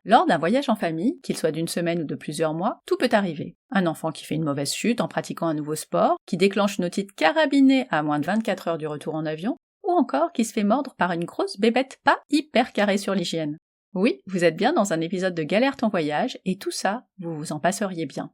Lors d'un voyage en famille, qu'il soit d'une semaine ou de plusieurs mois, tout peut arriver. Un enfant qui fait une mauvaise chute en pratiquant un nouveau sport, qui déclenche une otite carabinée à moins de 24 heures du retour en avion, ou encore qui se fait mordre par une grosse bébête pas hyper carrée sur l'hygiène. Oui, vous êtes bien dans un épisode de Galère ton voyage, et tout ça, vous vous en passeriez bien.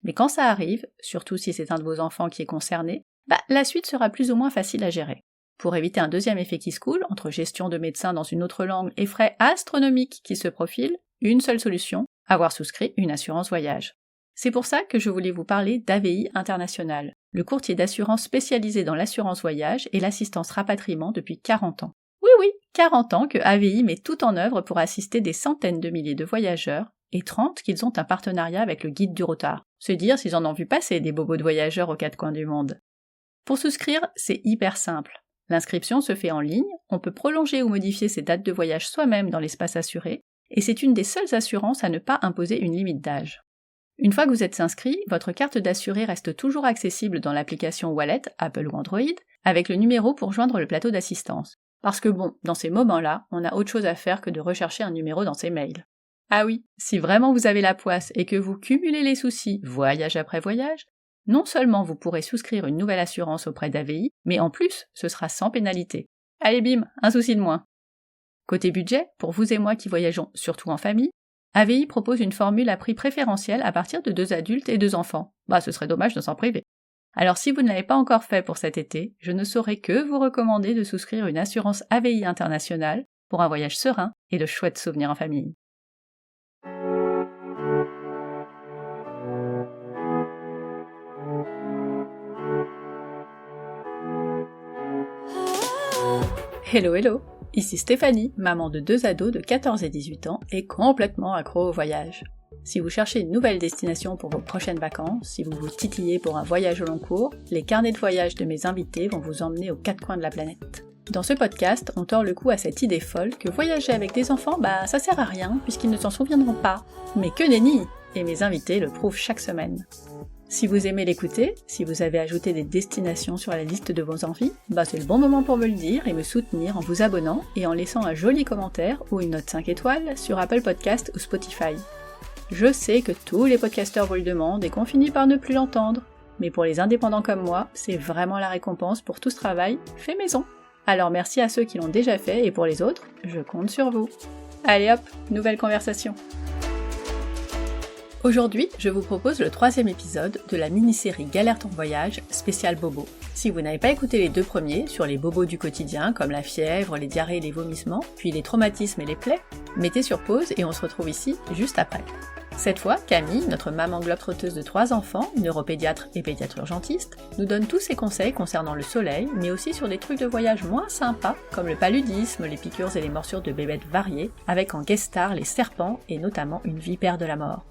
Mais quand ça arrive, surtout si c'est un de vos enfants qui est concerné, la suite sera plus ou moins facile à gérer. Pour éviter un deuxième effet qui se coule, entre gestion de médecin dans une autre langue et frais astronomiques qui se profilent, une seule solution, avoir souscrit une assurance voyage. C'est pour ça que je voulais vous parler d'AVI International, le courtier d'assurance spécialisé dans l'assurance voyage et l'assistance rapatriement depuis 40 ans. Oui, 40 ans que AVI met tout en œuvre pour assister des centaines de milliers de voyageurs et 30 qu'ils ont un partenariat avec le guide du retard. Se dire s'ils en ont vu passer des bobos de voyageurs aux quatre coins du monde. Pour souscrire, c'est hyper simple. L'inscription se fait en ligne, on peut prolonger ou modifier ses dates de voyage soi-même dans l'espace assuré, et c'est une des seules assurances à ne pas imposer une limite d'âge. Une fois que vous êtes inscrit, votre carte d'assuré reste toujours accessible dans l'application Wallet, Apple ou Android, avec le numéro pour joindre le plateau d'assistance. Parce que dans ces moments-là, on a autre chose à faire que de rechercher un numéro dans ses mails. Ah oui, si vraiment vous avez la poisse et que vous cumulez les soucis voyage après voyage, non seulement vous pourrez souscrire une nouvelle assurance auprès d'AVI, mais en plus, ce sera sans pénalité. Allez bim, un souci de moins. Côté budget, pour vous et moi qui voyageons surtout en famille, AVI propose une formule à prix préférentiel à partir de 2 adultes et 2 enfants. Ce serait dommage de s'en priver. Alors si vous ne l'avez pas encore fait pour cet été, je ne saurais que vous recommander de souscrire une assurance AVI internationale pour un voyage serein et de chouettes souvenirs en famille. Hello, ici Stéphanie, maman de 2 ados de 14 et 18 ans et complètement accro au voyage. Si vous cherchez une nouvelle destination pour vos prochaines vacances, si vous vous titillez pour un voyage au long cours, les carnets de voyage de mes invités vont vous emmener aux 4 coins de la planète. Dans ce podcast, on tord le cou à cette idée folle que voyager avec des enfants, ça sert à rien puisqu'ils ne s'en souviendront pas. Mais que nenni! Et mes invités le prouvent chaque semaine. Si vous aimez l'écouter, si vous avez ajouté des destinations sur la liste de vos envies, c'est le bon moment pour me le dire et me soutenir en vous abonnant et en laissant un joli commentaire ou une note 5 étoiles sur Apple Podcast ou Spotify. Je sais que tous les podcasteurs vous le demandent et qu'on finit par ne plus l'entendre, mais pour les indépendants comme moi, c'est vraiment la récompense pour tout ce travail fait maison. Alors merci à ceux qui l'ont déjà fait et pour les autres, je compte sur vous. Allez hop, nouvelle conversation. Aujourd'hui, je vous propose le 3e épisode de la mini-série Galère ton voyage, spécial bobo. Si vous n'avez pas écouté les 2 premiers, sur les bobos du quotidien, comme la fièvre, les diarrhées et les vomissements, puis les traumatismes et les plaies, mettez sur pause et on se retrouve ici juste après. Cette fois, Camille, notre maman globe-trotteuse de 3 enfants, neuropédiatre et pédiatre urgentiste, nous donne tous ses conseils concernant le soleil, mais aussi sur des trucs de voyage moins sympas, comme le paludisme, les piqûres et les morsures de bébêtes variées, avec en guest star les serpents et notamment une vipère de la mort.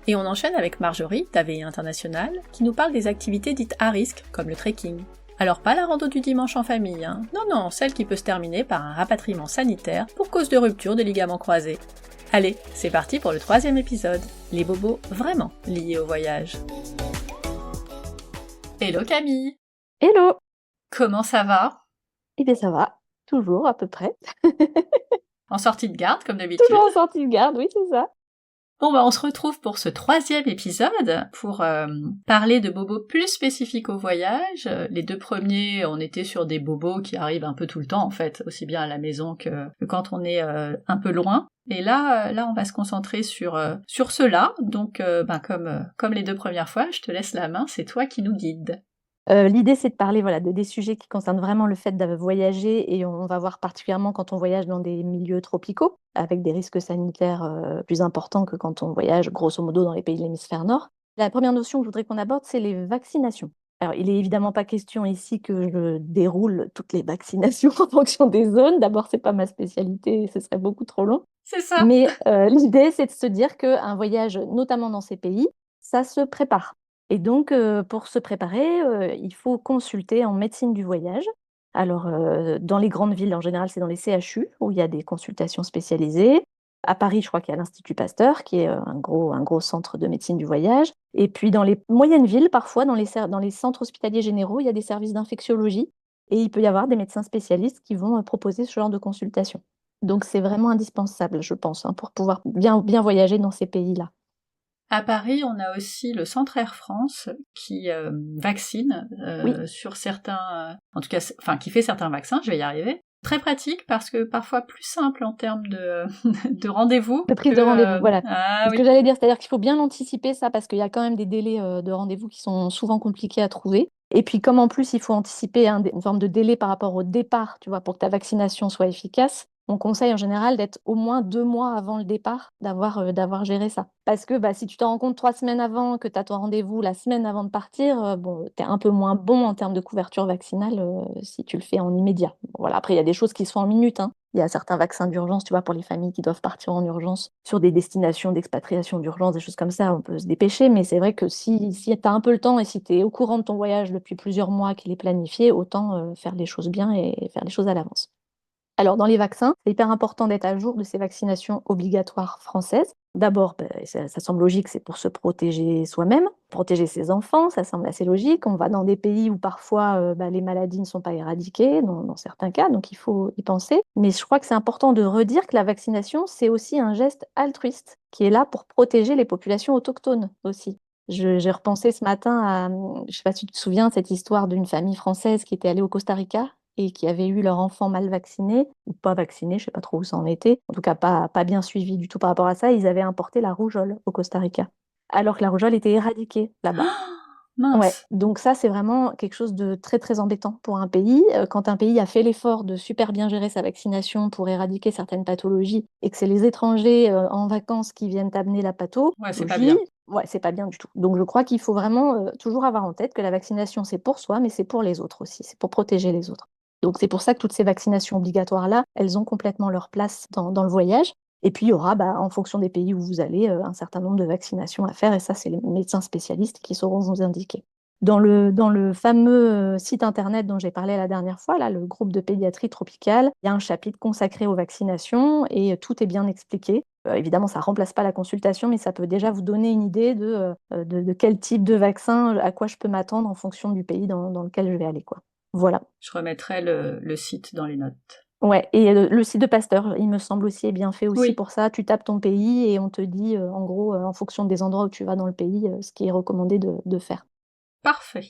Et on enchaîne avec Marjorie, d'AVI International, qui nous parle des activités dites à risque, comme le trekking. Alors pas la rando du dimanche en famille, non, celle qui peut se terminer par un rapatriement sanitaire pour cause de rupture des ligaments croisés. Allez, c'est parti pour le 3e épisode, les bobos vraiment liés au voyage. Hello Camille! Hello! Comment ça va? Eh bien ça va, toujours à peu près. En sortie de garde comme d'habitude? Toujours en sortie de garde, oui c'est ça. On se retrouve pour ce 3e épisode pour parler de bobos plus spécifiques au voyage. Les 2 premiers, on était sur des bobos qui arrivent un peu tout le temps en fait, aussi bien à la maison que quand on est un peu loin. Et là, on va se concentrer sur cela. Donc, comme les 2 premières fois, je te laisse la main, c'est toi qui nous guides. L'idée c'est de parler de des sujets qui concernent vraiment le fait de voyager et on va voir particulièrement quand on voyage dans des milieux tropicaux avec des risques sanitaires plus importants que quand on voyage grosso modo dans les pays de l'hémisphère nord. La première notion que je voudrais qu'on aborde c'est les vaccinations. Alors il est évidemment pas question ici que je déroule toutes les vaccinations en fonction des zones, d'abord c'est pas ma spécialité, ce serait beaucoup trop long. C'est ça. Mais l'idée c'est de se dire qu'un voyage notamment dans ces pays, ça se prépare. Et donc, pour se préparer, il faut consulter en médecine du voyage. Alors, dans les grandes villes, en général, c'est dans les CHU où il y a des consultations spécialisées. À Paris, je crois qu'il y a l'Institut Pasteur, qui est un gros centre de médecine du voyage. Et puis, dans les moyennes villes, parfois, dans les centres hospitaliers généraux, il y a des services d'infectiologie. Et il peut y avoir des médecins spécialistes qui vont proposer ce genre de consultation. Donc c'est vraiment indispensable, je pense, hein, pour pouvoir bien voyager dans ces pays-là. À Paris, on a aussi le Centre Air France qui vaccine Oui, sur certains, en tout cas, enfin qui fait certains vaccins, je vais y arriver. Très pratique parce que parfois plus simple en termes de, de rendez-vous de prise que... de rendez-vous, voilà. Ah C'est ce que oui, j'allais dire, c'est-à-dire qu'il faut bien anticiper ça parce qu'il y a quand même des délais de rendez-vous qui sont souvent compliqués à trouver. Et puis comme en plus il faut anticiper une forme de délai par rapport au départ, tu vois, pour que ta vaccination soit efficace, on conseille en général d'être au moins 2 mois avant le départ, d'avoir géré ça. Parce que si tu t'en rends compte 3 semaines avant, que tu as ton rendez-vous la semaine avant de partir, bon, tu es un peu moins bon en termes de couverture vaccinale si tu le fais en immédiat. Bon, voilà. Après, il y a des choses qui se font en minutes, hein. Il y a certains vaccins d'urgence, tu vois, pour les familles qui doivent partir en urgence sur des destinations d'expatriation d'urgence, des choses comme ça, on peut se dépêcher. Mais c'est vrai que si tu as un peu le temps et si tu es au courant de ton voyage depuis plusieurs mois qu'il est planifié, autant faire les choses bien et faire les choses à l'avance. Alors, dans les vaccins, c'est hyper important d'être à jour de ces vaccinations obligatoires françaises. D'abord, ça semble logique, c'est pour se protéger soi-même, protéger ses enfants, ça semble assez logique. On va dans des pays où parfois les maladies ne sont pas éradiquées, dans certains cas, donc il faut y penser. Mais je crois que c'est important de redire que la vaccination, c'est aussi un geste altruiste qui est là pour protéger les populations autochtones aussi. J'ai repensé ce matin à, je ne sais pas si tu te souviens, cette histoire d'une famille française qui était allée au Costa Rica et qui avaient eu leur enfant mal vacciné, ou pas vacciné, je ne sais pas trop où ça en était, en tout cas pas bien suivi du tout par rapport à ça, ils avaient importé la rougeole au Costa Rica, alors que la rougeole était éradiquée là-bas. Ouais, mince. donc ça, c'est vraiment quelque chose de très, très embêtant pour un pays. Quand un pays a fait l'effort de super bien gérer sa vaccination pour éradiquer certaines pathologies et que c'est les étrangers en vacances qui viennent amener la Ouais, c'est pas pathologie, bien. ouais, c'est pas bien du tout. Donc je crois qu'il faut vraiment toujours avoir en tête que la vaccination, c'est pour soi, mais c'est pour les autres aussi, c'est pour protéger les autres. Donc c'est pour ça que toutes ces vaccinations obligatoires-là, elles ont complètement leur place dans le voyage. Et puis, il y aura, en fonction des pays où vous allez, un certain nombre de vaccinations à faire. Et ça, c'est les médecins spécialistes qui sauront vous indiquer. Dans le fameux site internet dont j'ai parlé la dernière fois, là, le groupe de pédiatrie tropicale, il y a un chapitre consacré aux vaccinations et tout est bien expliqué. Évidemment, ça ne remplace pas la consultation, mais ça peut déjà vous donner une idée de quel type de vaccin, à quoi je peux m'attendre en fonction du pays dans lequel je vais aller, quoi. Voilà. Je remettrai le site dans les notes. Ouais, et le site de Pasteur, il me semble aussi, est bien fait aussi Oui, pour ça. Tu tapes ton pays et on te dit, en gros, en fonction des endroits où tu vas dans le pays, ce qui est recommandé de faire. parfait.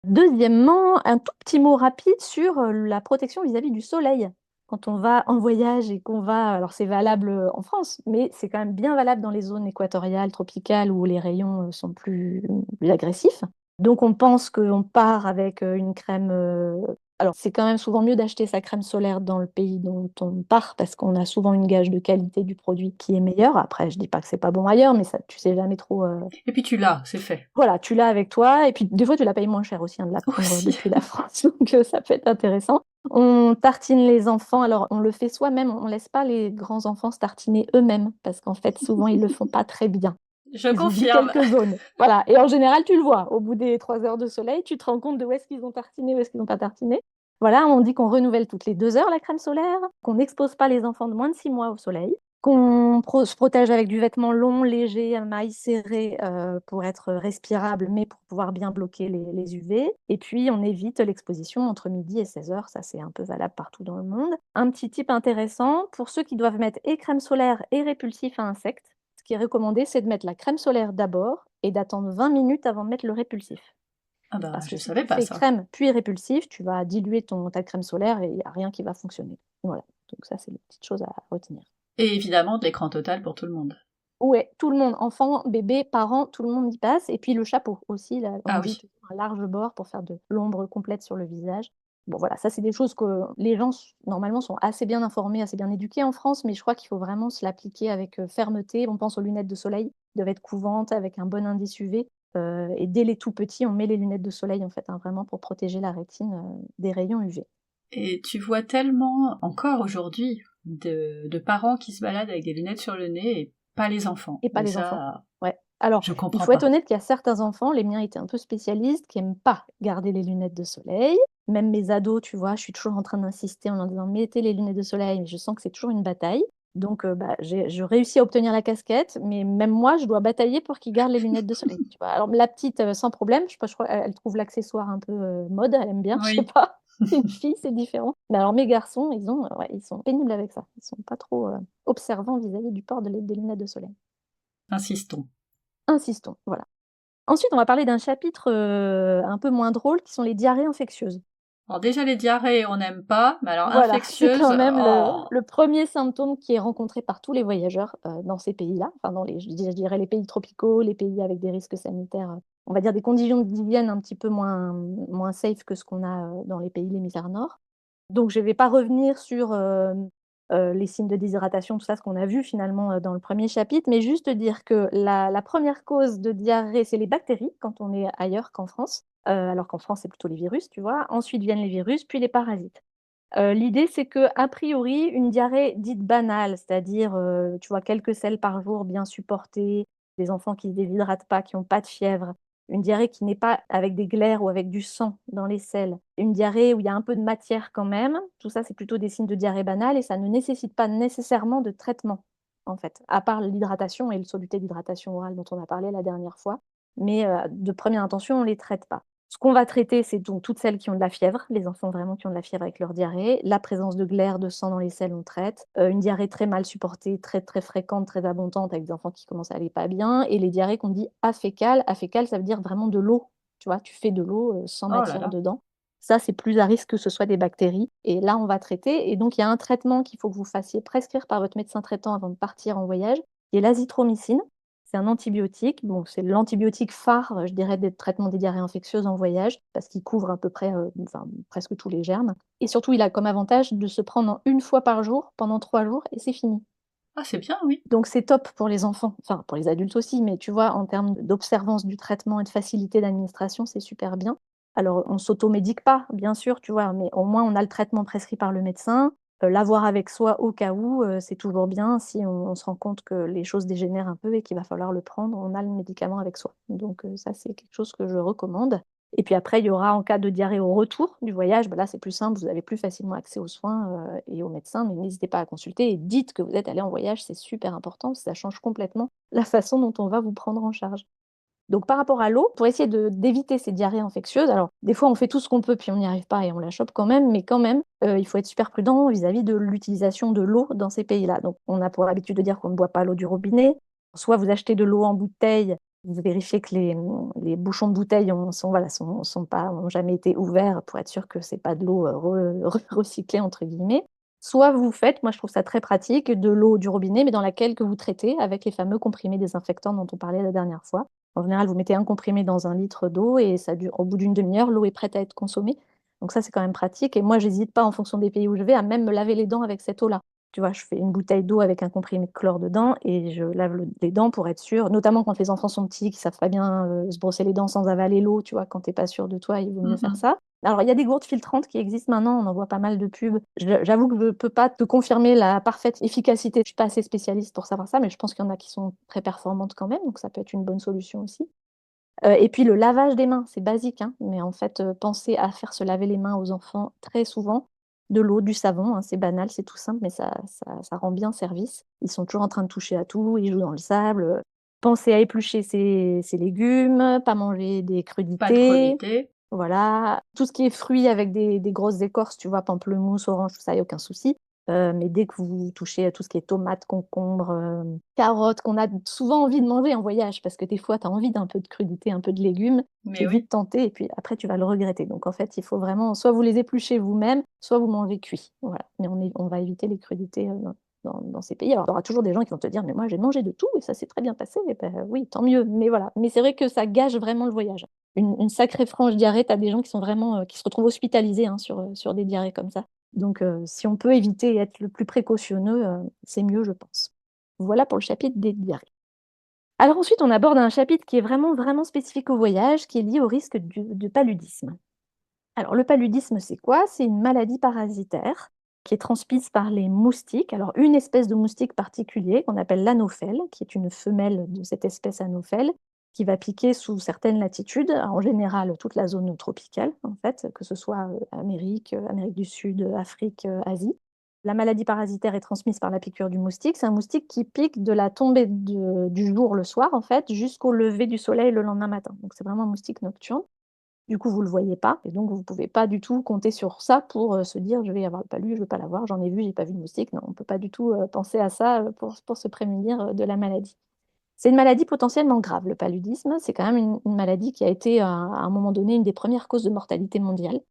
Deuxièmement, un tout petit mot rapide sur la protection vis-à-vis du soleil. Quand on va en voyage et qu'on va, alors c'est valable en France, mais c'est quand même bien valable dans les zones équatoriales, tropicales, où les rayons sont plus agressifs. Donc on pense qu'on part avec une crème. Alors c'est quand même souvent mieux d'acheter sa crème solaire dans le pays dont on part parce qu'on a souvent une gage de qualité du produit qui est meilleure. Après, je dis pas que c'est pas bon ailleurs, mais ça, tu sais jamais trop. Et puis tu l'as, c'est fait. Voilà, tu l'as avec toi, et puis des fois tu la payes moins cher aussi, hein, de la prendre Aussi. depuis la France, donc ça peut être intéressant. On tartine les enfants, alors on le fait soi-même, on laisse pas les grands enfants se tartiner eux-mêmes, parce qu'en fait souvent ils le font pas très bien. Je Ils oublient confirme. quelques zones. Voilà, et en général tu le vois, au bout des 3 heures de soleil, tu te rends compte de où est-ce qu'ils ont tartiné, où est-ce qu'ils n'ont pas tartiné. Voilà, on dit qu'on renouvelle toutes les 2 heures la crème solaire, qu'on n'expose pas les enfants de moins de 6 mois au soleil, qu'on se protège avec du vêtement long, léger, à mailles serrées pour être respirable, mais pour pouvoir bien bloquer les UV. Et puis, on évite l'exposition entre midi et 16 heures. Ça, c'est un peu valable partout dans le monde. Un petit tip intéressant, pour ceux qui doivent mettre et crème solaire et répulsif à insectes, ce qui est recommandé, c'est de mettre la crème solaire d'abord et d'attendre 20 minutes avant de mettre le répulsif. Ah bah, Parce que je si savais tu pas fais ça. crème puis répulsif, tu vas diluer ta crème solaire et il n'y a rien qui va fonctionner. Voilà. Donc ça, c'est une petite chose à retenir. Et évidemment, de l'écran total pour tout le monde. Ouais, tout le monde, enfants, bébés, parents, tout le monde y passe. Et puis le chapeau aussi, là, on Ah dit oui. toujours un large bord pour faire de l'ombre complète sur le visage. Bon voilà, ça c'est des choses que les gens normalement sont assez bien informés, assez bien éduqués en France, mais je crois qu'il faut vraiment se l'appliquer avec fermeté. On pense aux lunettes de soleil, qui doivent être couvantes avec un bon indice UV. Et dès les tout petits, on met les lunettes de soleil en fait, hein, vraiment pour protéger la rétine des rayons UV. Et tu vois tellement, encore aujourd'hui, de parents qui se baladent avec des lunettes sur le nez et pas les enfants. Et pas Et les enfants. ça, Ouais. Alors, je il comprends faut être pas. honnête qu'il y a certains enfants, les miens étaient un peu spécialistes, qui n'aiment pas garder les lunettes de soleil. Même mes ados, tu vois, je suis toujours en train d'insister en leur disant mettez les lunettes de soleil, mais je sens que c'est toujours une bataille. Donc, je réussis à obtenir la casquette, mais même moi, je dois batailler pour qu'ils gardent les lunettes de soleil. Tu vois. Alors, la petite, sans problème, je crois qu'elle trouve l'accessoire un peu mode, elle aime bien, je sais Oui. pas. Une fille, c'est différent. Mais alors, mes garçons, ouais, ils sont pénibles avec ça. Ils sont pas trop observants vis-à-vis du port des lunettes de soleil. Insistons. Insistons, voilà. Ensuite, on va parler d'un chapitre un peu moins drôle, qui sont les diarrhées infectieuses. Alors déjà les diarrhées, on n'aime pas, mais alors Voilà, c'est infectieuses, quand même oh. le premier symptôme qui est rencontré par tous les voyageurs dans ces pays-là, enfin je dirais les pays tropicaux, les pays avec des risques sanitaires, on va dire des conditions d'hygiène un petit peu moins safe que ce qu'on a dans les pays de l'hémisphère nord. Donc je ne vais pas revenir sur les signes de déshydratation, tout ça, ce qu'on a vu finalement dans le premier chapitre, mais juste dire que la première cause de diarrhée, c'est les bactéries quand on est ailleurs qu'en France, alors qu'en France, c'est plutôt les virus, tu vois. Ensuite viennent les virus, puis les parasites. L'idée, c'est que a priori, une diarrhée dite banale, c'est-à-dire, tu vois, quelques selles par jour bien supportées, des enfants qui ne se déshydratent pas, qui ont pas de fièvre, une diarrhée qui n'est pas avec des glaires ou avec du sang dans les selles, une diarrhée où il y a un peu de matière quand même, tout ça, c'est plutôt des signes de diarrhée banale et ça ne nécessite pas nécessairement de traitement, en fait, à part l'hydratation et le soluté d'hydratation orale dont on a parlé la dernière fois. Mais, de première intention, on les traite pas. Ce qu'on va traiter, c'est donc toutes celles qui ont de la fièvre, les enfants vraiment qui ont de la fièvre avec leur diarrhée, la présence de glaire, de sang dans les selles, on traite, une diarrhée très mal supportée, très, très fréquente, très abondante avec des enfants qui commencent à aller pas bien et les diarrhées qu'on dit afécales. Afécales, ça veut dire vraiment de l'eau, tu vois? Tu fais de l'eau, sans Oh là matière là. dedans. Ça, c'est plus à risque que ce soit des bactéries et là, on va traiter et donc il y a un traitement qu'il faut que vous fassiez prescrire par votre médecin traitant avant de partir en voyage, qui est l'azithromycine. C'est un antibiotique, bon, c'est l'antibiotique phare, je dirais, des traitements des diarrhées infectieuses en voyage, parce qu'il couvre à peu près, enfin, presque tous les germes et surtout, il a comme avantage de se prendre en 1 fois par jour pendant 3 jours et c'est fini. Ah c'est bien, oui. Donc c'est top pour les enfants, enfin pour les adultes aussi, mais tu vois, en termes d'observance du traitement et de facilité d'administration, c'est super bien. Alors on s'automédique pas, bien sûr, tu vois? Mais au moins on a le traitement prescrit par le médecin, l'avoir avec soi au cas où, c'est toujours bien si on se rend compte que les choses dégénèrent un peu et qu'il va falloir le prendre, on a le médicament avec soi. Donc ça, c'est quelque chose que je recommande et puis après, il y aura en cas de diarrhée au retour du voyage, bah là, c'est plus simple, vous avez plus facilement accès aux soins, et aux médecins, mais n'hésitez pas à consulter et dites que vous êtes allés en voyage, c'est super important, ça change complètement la façon dont on va vous prendre en charge. Donc par rapport à l'eau, pour essayer d'éviter ces diarrhées infectieuses, alors des fois on fait tout ce qu'on peut puis on n'y arrive pas et on la chope quand même, mais quand même, il faut être super prudent vis-à-vis de l'utilisation de l'eau dans ces pays-là. Donc on a pour habitude de dire qu'on ne boit pas l'eau du robinet. Soit vous achetez de l'eau en bouteille, vous vérifiez que les bouchons de bouteille sont pas ont jamais été ouverts pour être sûr que c'est pas de l'eau, «recyclée» entre guillemets. Soit vous faites, moi je trouve ça très pratique, de l'eau du robinet, mais dans laquelle que vous traitez avec les fameux comprimés désinfectants dont on parlait la dernière fois. En général, vous mettez un comprimé dans un litre d'eau et ça dure au bout d'une demi-heure, l'eau est prête à être consommée. Donc ça, c'est quand même pratique et moi, j'hésite pas en fonction des pays où je vais à même me laver les dents avec cette eau-là. Tu vois, je fais une bouteille d'eau avec un comprimé de chlore dedans et je lave les dents pour être sûre, notamment quand les enfants sont petits, qui savent pas bien se brosser les dents sans avaler l'eau, tu vois, quand tu es pas sûr de toi, il vaut mieux faire Mmh. ça. Alors, il y a des gourdes filtrantes qui existent maintenant, on en voit pas mal de pubs. J'avoue que je peux pas te confirmer la parfaite efficacité, je suis pas assez spécialiste pour savoir ça, mais je pense qu'il y en a qui sont très performantes quand même, donc ça peut être une bonne solution aussi. Et puis le lavage des mains, c'est basique, hein, mais en fait, pensez à faire se laver les mains aux enfants très souvent. De l'eau, du savon, hein, c'est banal, c'est tout simple, mais ça rend bien service. Ils sont toujours en train de toucher à tout, ils jouent dans le sable, pensez à éplucher ses légumes, pas manger des Pas de crudités, crudité. voilà. Tout ce qui est fruits avec des grosses écorces, tu vois, pamplemousse, orange, tout ça, il y a aucun souci. Mais dès que vous touchez à tout ce qui est tomates, concombres, carottes, qu'on a souvent envie de manger en voyage, parce que des fois, tu as envie d'un peu de crudité, un peu de légumes, tu Mais es oui. vite tenté et puis après tu vas le regretter. Donc en fait, il faut vraiment soit vous les épluchez vous-même, soit vous mangez cuit. Voilà. Mais on va éviter les crudités, dans ces pays. Alors, il y aura toujours des gens qui vont te dire: «Mais moi, j'ai mangé de tout et ça s'est très bien passé» et bah, oui, tant mieux. Mais voilà. Mais c'est vrai que ça gâche vraiment le voyage. Une sacrée franche diarrhée, tu as des gens qui sont vraiment, qui se retrouvent hospitalisés, hein, sur des diarrhées comme ça. Donc si on peut éviter et être le plus précautionneux, c'est mieux, je pense. Voilà pour le chapitre des diarrhées. Alors ensuite, on aborde un chapitre qui est vraiment, vraiment spécifique au voyage, qui est lié au risque du paludisme. Alors le paludisme, c'est quoi? C'est une maladie parasitaire qui est transmise par les moustiques. Alors une espèce de moustique particulier qu'on appelle l'anophèle, qui est une femelle de cette espèce anophèle, qui va piquer sous certaines latitudes, en général toute la zone tropicale en fait, que ce soit, Amérique, Amérique du Sud, Afrique, Asie. La maladie parasitaire est transmise par la piqûre du moustique. C'est un moustique qui pique de la tombée du jour le soir en fait, jusqu'au lever du soleil le lendemain matin. Donc c'est vraiment un moustique nocturne. Du coup, vous le voyez pas et donc vous pouvez pas du tout compter sur ça pour, se dire: «Je vais avoir le palu, je veux pas l'avoir, j'en ai vu, j'ai pas vu de moustique». Non, on peut pas du tout, penser à ça, pour se prémunir, de la maladie. C'est une maladie potentiellement grave, le paludisme. C'est quand même une maladie qui a été, à un moment donné, une des premières causes de mortalité mondiale.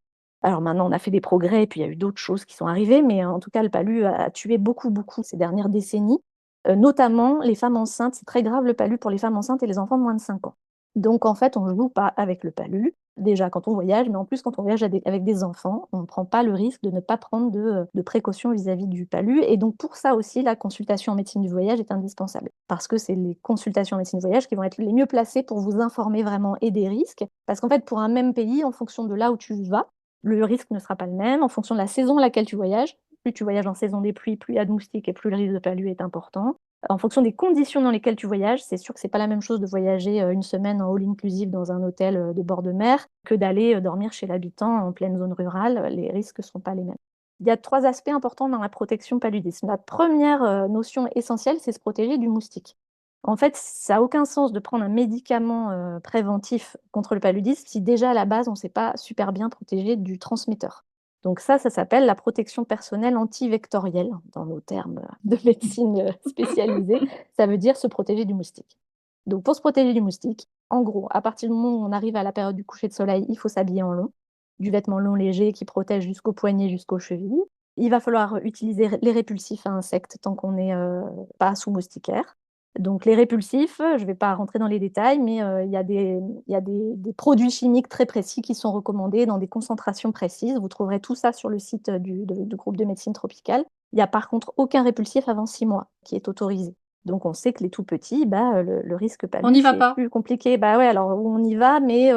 Alors maintenant, on a fait des progrès et puis il y a eu d'autres choses qui sont arrivées, mais en tout cas, le palu a tué beaucoup, beaucoup ces dernières décennies, notamment les femmes enceintes. C'est très grave le palu pour les femmes enceintes et les enfants de moins de 5 ans. Donc en fait, on ne joue pas avec le palu, déjà quand on voyage, mais en plus quand on voyage avec des enfants, on ne prend pas le risque de ne pas prendre de précautions vis-à-vis du palu et donc pour ça aussi, la consultation en médecine du voyage est indispensable. Parce que c'est les consultations en médecine du voyage qui vont être les mieux placées pour vous informer vraiment et des risques. Parce qu'en fait, pour un même pays, en fonction de là où tu vas, le risque ne sera pas le même. En fonction de la saison à laquelle tu voyages, plus tu voyages en saison des pluies, plus il y a de moustiques et plus le risque de palu est important. En fonction des conditions dans lesquelles tu voyages, c'est sûr que c'est pas la même chose de voyager, une semaine en all inclusive dans un hôtel, de bord de mer, que d'aller, dormir chez l'habitant en pleine zone rurale, les risques sont pas les mêmes. Il y a 3 aspects importants dans la protection paludisme. La première notion essentielle, c'est se protéger du moustique. En fait, ça a aucun sens de prendre un médicament, préventif contre le paludisme si déjà à la base on ne s'est pas super bien protégé du transmetteur. Donc ça s'appelle la protection personnelle antivectorielle dans nos termes, de médecine, spécialisée. Ça veut dire se protéger du moustique. Donc pour se protéger du moustique, en gros, à partir du moment où on arrive à la période du coucher de soleil, il faut s'habiller en long, du vêtement long léger qui protège jusqu'aux poignets, jusqu'aux chevilles. Il va falloir utiliser les répulsifs à insectes tant qu'on n'est, pas sous moustiquaire. Donc les répulsifs, je ne vais pas rentrer dans les détails, mais il y a des produits chimiques très précis qui sont recommandés dans des concentrations précises. Vous trouverez tout ça sur le site, du groupe de médecine tropicale. Il y a par contre aucun répulsif avant 6 mois qui est autorisé. Donc on sait que les tout petits, bah, le risque On n'y palu, va c'est pas. plus compliqué. Bah, ouais, alors on y va, mais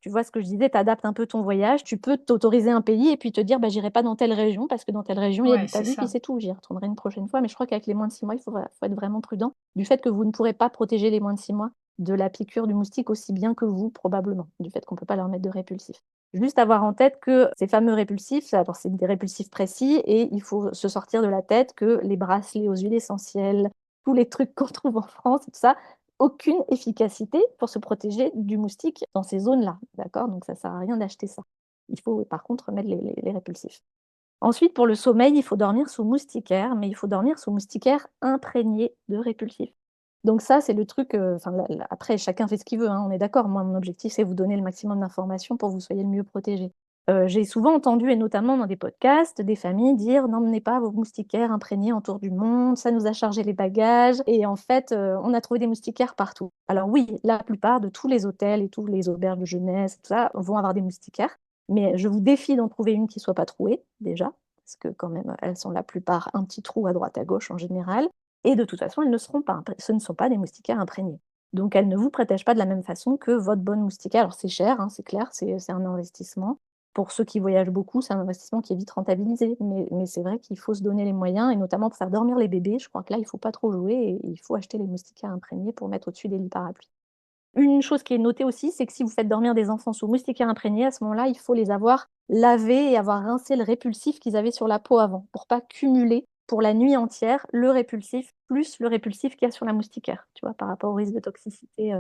tu vois ce que je disais, tu adaptes un peu ton voyage. Tu peux t'autoriser un pays et puis te dire: «Bah, j'irai pas dans telle région parce que dans telle région, il y a Ouais, du c'est palu, puis ça. c'est tout. J'y retournerai une prochaine fois». Mais je crois qu'avec les moins de 6 mois, faut être vraiment prudent du fait que vous ne pourrez pas protéger les moins de 6 mois de la piqûre du moustique aussi bien que vous, probablement, du fait qu'on ne peut pas leur mettre de répulsif. Juste avoir en tête que ces fameux répulsifs, alors c'est des répulsifs précis et il faut se sortir de la tête que les bracelets aux huiles essentielles, tous les trucs qu'on trouve en France, tout ça, aucune efficacité pour se protéger du moustique dans ces zones-là, d'accord? Donc ça sert à rien d'acheter ça. Il faut par contre mettre les répulsifs. Ensuite, pour le sommeil, il faut dormir sous moustiquaire, mais il faut dormir sous moustiquaire imprégné de répulsif. Donc ça, c'est le truc, enfin la après chacun fait ce qu'il veut, hein, on est d'accord. Moi, mon objectif, c'est vous donner le maximum d'informations pour que vous soyez le mieux protégés. J'ai souvent entendu et notamment dans des podcasts, des familles dire: «N'emmenez pas vos moustiquaires imprégnés en tour du monde, ça nous a chargé les bagages» et en fait, on a trouvé des moustiquaires partout. Alors oui, la plupart de tous les hôtels et tous les auberges de jeunesse, tout ça, vont avoir des moustiquaires, mais je vous défie d'en trouver une qui soit pas trouée, déjà, parce que quand même, elles sont la plupart un petit trou à droite à gauche en général et de toute façon, elles ne seront pas ce ne sont pas des moustiquaires imprégnés. Donc elles ne vous protègent pas de la même façon que votre bonne moustiquaire. Alors c'est cher, hein, c'est clair, c'est un investissement. Pour ceux qui voyagent beaucoup, c'est un investissement qui est vite rentabilisé, mais c'est vrai qu'il faut se donner les moyens et notamment pour faire dormir les bébés, je crois que là, il faut pas trop jouer et il faut acheter les moustiquaires imprégnés pour mettre au-dessus des lits parapluies. Une chose qui est notée aussi, c'est que si vous faites dormir des enfants sous moustiquaires imprégnés, à ce moment-là, il faut les avoir lavés et avoir rincé le répulsif qu'ils avaient sur la peau avant, pour pas cumuler pour la nuit entière le répulsif plus le répulsif qu'il y a sur la moustiquaire, tu vois? Par rapport au risque de toxicité.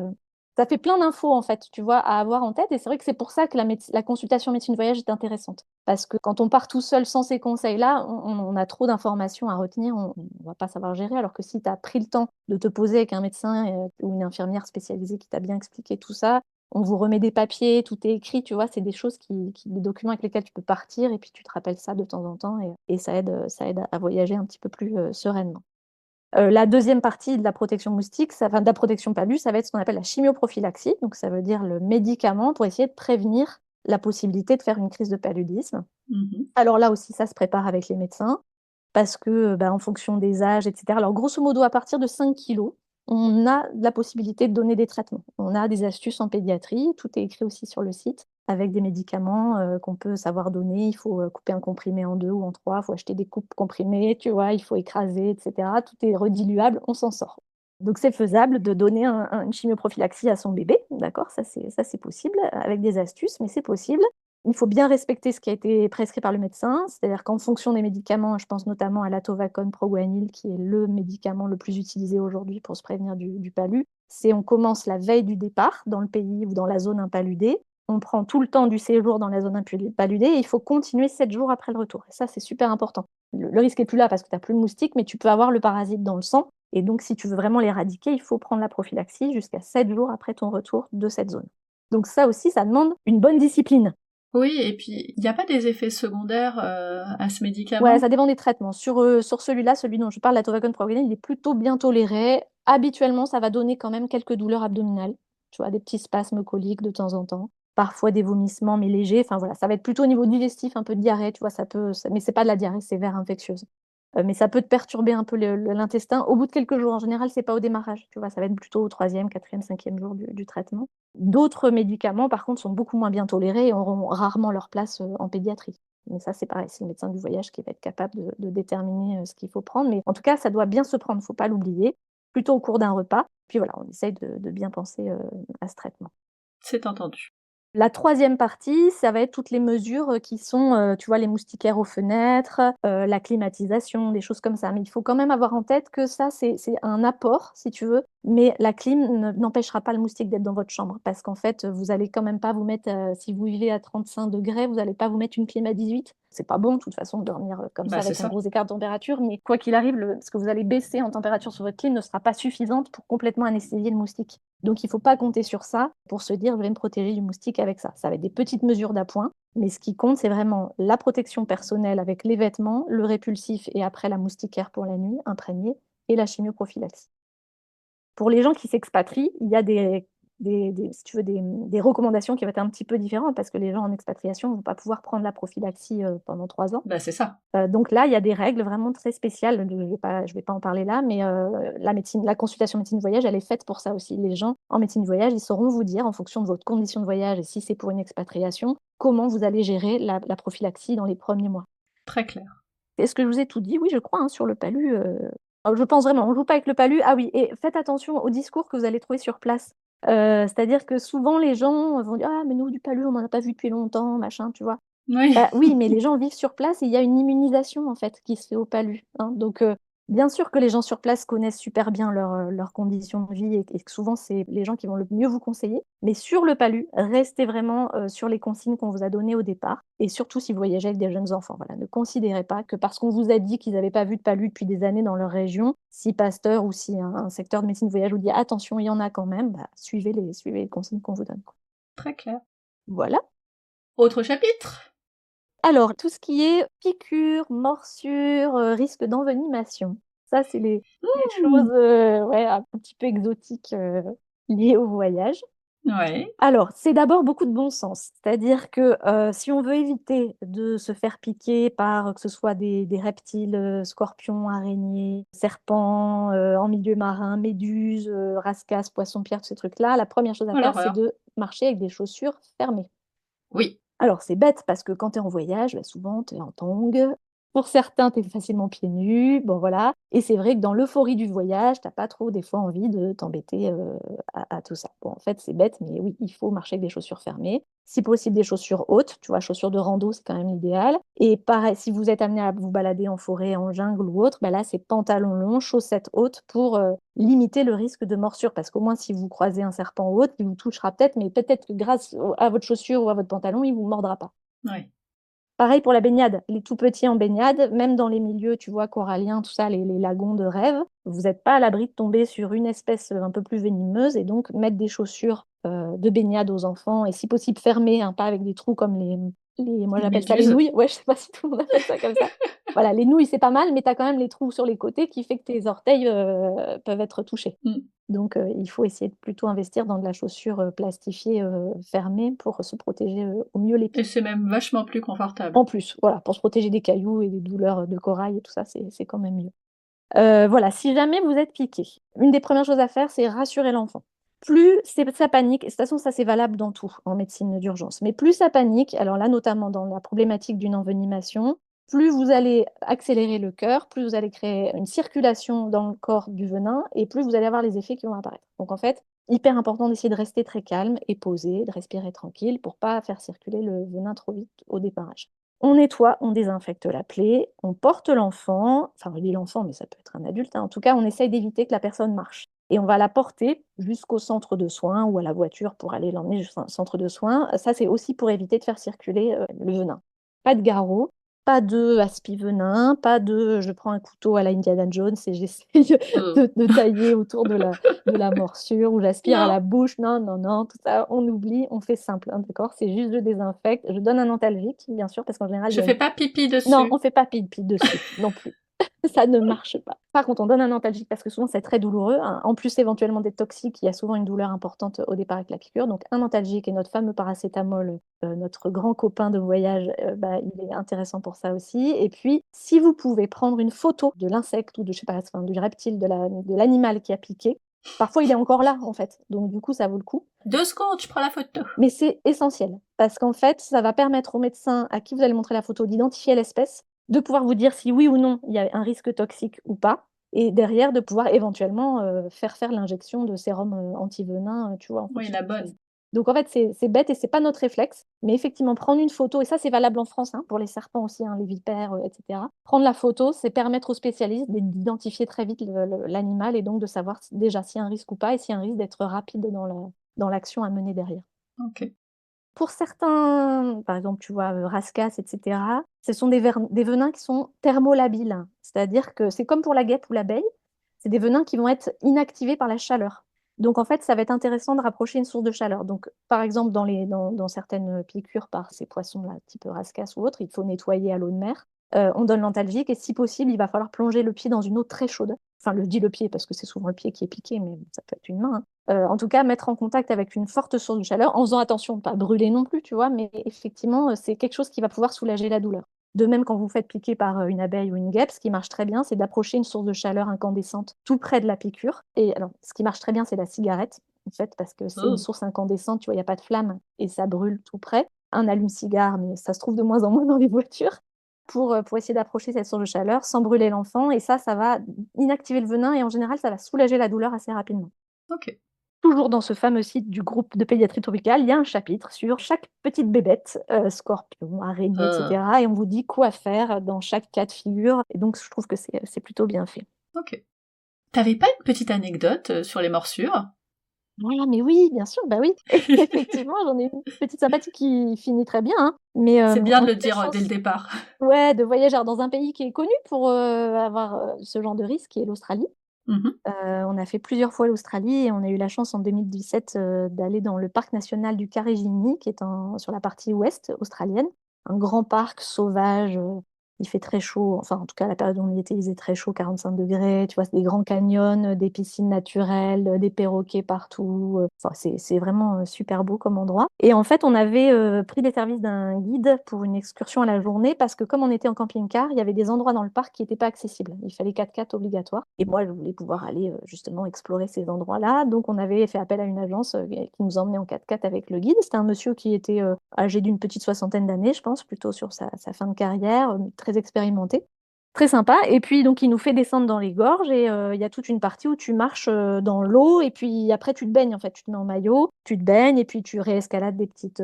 Ça fait plein d'infos en fait, tu vois, à avoir en tête et c'est vrai que c'est pour ça que la consultation médecine voyage est intéressante. Parce que quand on part tout seul sans ces conseils-là, on a trop d'informations à retenir, on va pas savoir gérer. Alors que si tu as pris le temps de te poser avec un médecin, ou une infirmière spécialisée qui t'a bien expliqué tout ça, on vous remet des papiers, tout est écrit, tu vois? C'est des choses des documents avec lesquels tu peux partir et puis tu te rappelles ça de temps en temps et ça aide à voyager un petit peu plus, sereinement. La deuxième partie de la protection moustique, de la protection palu, ça va être ce qu'on appelle la chimioprophylaxie. Donc ça veut dire le médicament pour essayer de prévenir la possibilité de faire une crise de paludisme. Mmh. Alors là aussi, ça se prépare avec les médecins parce que, bah, en fonction des âges et cetera. Alors grosso modo, à partir de 5 kilos, on a la possibilité de donner des traitements. On a des astuces en pédiatrie, tout est écrit aussi sur le site, avec des médicaments, qu'on peut savoir donner. Il faut, couper un comprimé en 2 ou en 3. Il faut acheter des coupes comprimées, tu vois? Il faut écraser et cetera. Tout est rediluable, on s'en sort. Donc c'est faisable de donner une chimioprophylaxie à son bébé, d'accord? Ça c'est possible, avec des astuces, mais c'est possible. Il faut bien respecter ce qui a été prescrit par le médecin, c'est-à-dire qu'en fonction des médicaments, je pense notamment à l'Atovacone Proguanil qui est le médicament le plus utilisé aujourd'hui pour se prévenir du palu, c'est on commence la veille du départ dans le pays ou dans la zone impaludée on prend tout le temps du séjour dans la zone impaludée et il faut continuer 7 jours après le retour. Et ça, c'est super important. Le risque est plus là parce que tu as plus de moustiques, mais tu peux avoir le parasite dans le sang. Et donc, si tu veux vraiment l'éradiquer, il faut prendre la prophylaxie jusqu'à 7 jours après ton retour de cette zone. Donc ça aussi, ça demande une bonne discipline. Oui, et puis il n'y a pas des effets secondaires à ce Ouais, médicament? ça dépend des traitements. Sur celui-là, celui dont je parle, la Tovacone Proguanil, il est plutôt bien toléré. Habituellement, ça va donner quand même quelques douleurs abdominales. Tu vois, des petits spasmes coliques de temps en temps. Parfois des vomissements, mais légers. Enfin voilà, ça va être plutôt au niveau digestif, un peu de diarrhée, tu vois, mais c'est pas de la diarrhée sévère infectieuse. Mais ça peut te perturber un peu l'intestin. Au bout de quelques jours, en général, c'est pas au démarrage. Tu vois, ça va être plutôt au 3e, 4e, 5e jour du traitement. D'autres médicaments, par contre, sont beaucoup moins bien tolérés et auront rarement leur place en pédiatrie. Mais ça, c'est pareil, c'est le médecin du voyage qui va être capable de déterminer ce qu'il faut prendre. Mais en tout cas, ça doit bien se prendre, il ne faut pas l'oublier, plutôt au cours d'un repas. Puis voilà, on essaye de bien penser à ce traitement. C'est entendu. La 3e partie, ça va être toutes les mesures qui sont, tu vois, les moustiquaires aux fenêtres, la climatisation, des choses comme ça. Mais il faut quand même avoir en tête que ça, c'est un apport, si tu veux, mais la clim n'empêchera pas le moustique d'être dans votre chambre. Parce qu'en fait, vous allez quand même pas vous mettre, si vous vivez à 35 degrés, vous n'allez pas vous mettre une clim à 18. C'est pas bon, de toute façon, de dormir comme ça Bah, c'est avec un ça. gros écart de température. Mais quoi qu'il arrive, ce que vous allez baisser en température sur votre clim ne sera pas suffisante pour complètement anesthésier le moustique. Donc, il ne faut pas compter sur ça pour se dire, je vais me protéger du moustique avec ça. Ça va être des petites mesures d'appoint, mais ce qui compte, c'est vraiment la protection personnelle avec les vêtements, le répulsif et après la moustiquaire pour la nuit, imprégnée, et la chimioprophylaxie. Pour les gens qui s'expatrient, il y a si tu veux, des recommandations qui vont être un petit peu différentes parce que les gens en expatriation ne vont pas pouvoir prendre la prophylaxie pendant 3 ans. Bah, c'est ça. Donc là, il y a des règles vraiment très spéciales. Je vais pas en parler là, mais la consultation médecine du voyage, elle est faite pour ça aussi. Les gens en médecine du voyage, ils sauront vous dire, en fonction de votre condition de voyage et si c'est pour une expatriation, comment vous allez gérer la prophylaxie dans les premiers mois. Très clair. Est-ce que je vous ai tout dit? Oui, je crois, hein, sur le palu. Je pense vraiment, on ne joue pas avec le palu. Ah oui, et faites attention au discours que vous allez trouver sur place. C'est-à-dire que souvent, les gens vont dire: «Ah, mais nous, du palu, on n'en a pas vu depuis longtemps, machin», tu vois? Oui. Bah, oui, mais les gens vivent sur place et il y a une immunisation, en fait, qui se fait au palu, hein. Donc, bien sûr que les gens sur place connaissent super bien leurs conditions de vie et que souvent, c'est les gens qui vont le mieux vous conseiller. Mais sur le palu, restez vraiment, sur les consignes qu'on vous a données au départ et surtout si vous voyagez avec des jeunes enfants. Voilà, ne considérez pas que parce qu'on vous a dit qu'ils n'avaient pas vu de palu depuis des années dans leur région, si Pasteur ou si un secteur de médecine du voyage vous dit: «Attention, il y en a quand même», bah, suivez les consignes qu'on vous donne, quoi. Très clair. Voilà. Autre chapitre? Alors, tout ce qui est piqûres, morsures, risque d'envenimation. Ça, c'est les choses, Mmh. ouais, un petit peu exotiques, liées au voyage. Ouais. Alors, c'est d'abord beaucoup de bon sens. C'est-à-dire que, si on veut éviter de se faire piquer par, que ce soit des reptiles, scorpions, araignées, serpents, en milieu marin, méduses, rascasses, poissons-pierres, tous ces trucs-là, la première chose à Oh faire, c'est l'horreur. de marcher avec des chaussures fermées. Oui. Alors c'est bête parce que quand tu es en voyage, bah, souvent tu es en tongs. Pour certains, tu es facilement pieds nus, bon voilà. Et c'est vrai que dans l'euphorie du voyage, tu as pas trop des fois envie de t'embêter, à tout ça. Bon, en fait, c'est bête, mais oui, il faut marcher avec des chaussures fermées. Si possible, des chaussures hautes, tu vois? Chaussures de rando, c'est quand même l'idéal. Et pareil, si vous êtes amené à vous balader en forêt, en jungle ou autre, bah là, c'est pantalon long, chaussettes hautes pour, limiter le risque de morsure. Parce qu'au moins, si vous croisez un serpent ou autre, il vous touchera peut-être, mais peut-être que grâce à votre chaussure ou à votre pantalon, il vous mordra pas. Oui. Pareil pour la baignade, les tout petits en baignade, même dans les milieux, tu vois, coralliens, tout ça, les lagons de rêve, vous n'êtes pas à l'abri de tomber sur une espèce un peu plus venimeuse et donc mettre des chaussures de baignade aux enfants et si possible fermées, hein, pas avec des trous comme moi Les j'appelle ça les méduses. nouilles, ouais, je sais pas si tout le monde appelle ça comme ça. Voilà, les nouilles c'est pas mal, mais tu as quand même les trous sur les côtés qui fait que tes orteils peuvent être touchés. Mmh. Donc, il faut essayer de plutôt investir dans de la chaussure plastifiée fermée pour se protéger au mieux les Et pieds. c'est même vachement plus confortable. En plus, voilà, pour se protéger des cailloux et des douleurs de corail et tout ça, c'est quand même mieux. Voilà, si jamais vous êtes piqué, une des premières choses à faire, c'est rassurer l'enfant. Plus ça panique, et de toute façon, ça c'est valable dans tout en médecine d'urgence, mais plus ça panique, alors là, notamment dans la problématique d'une envenimation, plus vous allez accélérer le cœur, plus vous allez créer une circulation dans le corps du venin et plus vous allez avoir les effets qui vont apparaître. Donc en fait, hyper important d'essayer de rester très calme et posé, de respirer tranquille pour pas faire circuler le venin trop vite au démarrage. On nettoie, on désinfecte la plaie, on porte l'enfant, enfin je dis l'enfant, mais ça peut être un adulte, hein. En tout cas, on essaye d'éviter que la personne marche. et on va la porter jusqu'au centre de soins ou à la voiture pour aller l'emmener jusqu'au centre de soins. Ça, c'est aussi pour éviter de faire circuler le venin. Pas de garrot, pas de aspi-venin, pas de je prends un couteau à la Indiana Jones et j'essaye Euh, de tailler autour de la morsure ou j'aspire à Non, la bouche. Non, non, non, tout ça, on oublie, on fait simple, hein, d'accord? C'est juste je désinfecte. Je donne un antalgique, bien sûr, parce qu'en général, je fais pas pipi non, on dessus. fait pas pipi dessus non plus. Ça ne marche pas. Par contre, on donne un antalgique parce que souvent c'est très douloureux, hein. En plus, éventuellement des toxiques, il y a souvent une douleur importante au départ avec la piqûre. Donc, un antalgique et notre fameux paracétamol, notre grand copain de voyage, bah, il est intéressant pour ça aussi. Et puis, si vous pouvez prendre une photo de l'insecte ou de, je sais pas, enfin, du reptile, de l'animal qui a piqué, parfois il est encore là en fait. Donc, du coup, ça vaut le coup. 2 secondes, je prends la photo. Mais c'est essentiel parce qu'en fait, ça va permettre au médecin à qui vous allez montrer la photo d'identifier l'espèce, de pouvoir vous dire si oui ou non il y a un risque toxique ou pas, et derrière de pouvoir éventuellement faire l'injection de sérum anti-venin, tu vois, en Oui, fonction la du choix. bonne. Donc en fait, c'est bête et c'est pas notre réflexe, mais effectivement, prendre une photo, et ça c'est valable en France, hein, pour les serpents aussi, hein, les vipères, etc. Prendre la photo, c'est permettre aux spécialistes d'identifier très vite l'animal et donc de savoir déjà s'il y a un risque ou pas et s'il y a un risque d'être rapide dans l'action à mener derrière. Ok. Pour certains, par exemple, tu vois, rascas, et cetera, ce sont des venins qui sont thermolabiles. C'est-à-dire que c'est comme pour la guêpe ou l'abeille, c'est des venins qui vont être inactivés par la chaleur. Donc, en fait, ça va être intéressant de rapprocher une source de chaleur. Donc, par exemple, dans certaines piqûres par ces poissons-là, type rascas ou autre, il faut nettoyer à l'eau de mer. On donne l'antalgique et si possible, il va falloir plonger le pied dans une eau très chaude. Enfin, je dis le pied parce que c'est souvent le pied qui est piqué, mais ça peut être une main, hein. En tout cas, mettre en contact avec une forte source de chaleur, en faisant attention de ne pas brûler non plus, tu vois, mais effectivement, c'est quelque chose qui va pouvoir soulager la douleur. De même, quand vous faites piquer par une abeille ou une guêpe, ce qui marche très bien, c'est d'approcher une source de chaleur incandescente tout près de la piqûre. Et alors, ce qui marche très bien, c'est la cigarette, en fait, parce que c'est une Oh. source incandescente, tu vois, il n'y a pas de flamme et ça brûle tout près. Un allume-cigare, mais ça se trouve de moins en moins dans les voitures, pour essayer d'approcher cette source de chaleur sans brûler l'enfant. Et ça va inactiver le venin et en général, ça va soulager la douleur assez rapidement. Ok. Toujours dans ce fameux site du groupe de pédiatrie tropicale, il y a un chapitre sur chaque petite bébête, scorpion, araignée, Euh, etc. Et on vous dit quoi faire dans chaque cas de figure. Et donc, je trouve que c'est plutôt bien fait. ok. T'avais pas une petite anecdote sur les morsures? Voilà, mais oui, bien sûr, bah oui. Effectivement, j'en ai une petite sympathique qui finit très bien, hein. Mais C'est bien on de a le eu la dire dès le chance, départ. ouais, de voyager dans un pays qui est connu pour avoir ce genre de risque, qui est l'Australie. Mhm. On a fait plusieurs fois l'Australie et on a eu la chance en 2017 d'aller dans le parc national du Karijini, qui est sur la partie ouest australienne. Un grand parc sauvage, il fait très chaud, enfin en tout cas la période où on y était, il faisait très chaud, 45 degrés, tu vois, c'est des grands canyons, des piscines naturelles, des perroquets partout. Enfin, c'est vraiment super beau comme endroit. Et en fait, on avait pris les services d'un guide pour une excursion à la journée parce que comme on était en camping-car, il y avait des endroits dans le parc qui n'étaient pas accessibles. Il fallait 4x4 obligatoire. Et moi, je voulais pouvoir aller justement explorer ces endroits-là. Donc, on avait fait appel à une agence qui nous emmenait en 4x4 avec le guide. C'était un monsieur qui était âgé d'une petite soixantaine d'années, je pense, plutôt sur sa fin de carrière, très expérimenté. Très sympa. Et puis, donc, il nous fait descendre dans les gorges et il y a toute une partie où tu marches dans l'eau et puis après, tu te baignes, en fait. Tu te mets en maillot, tu te baignes et puis tu réescalades des petites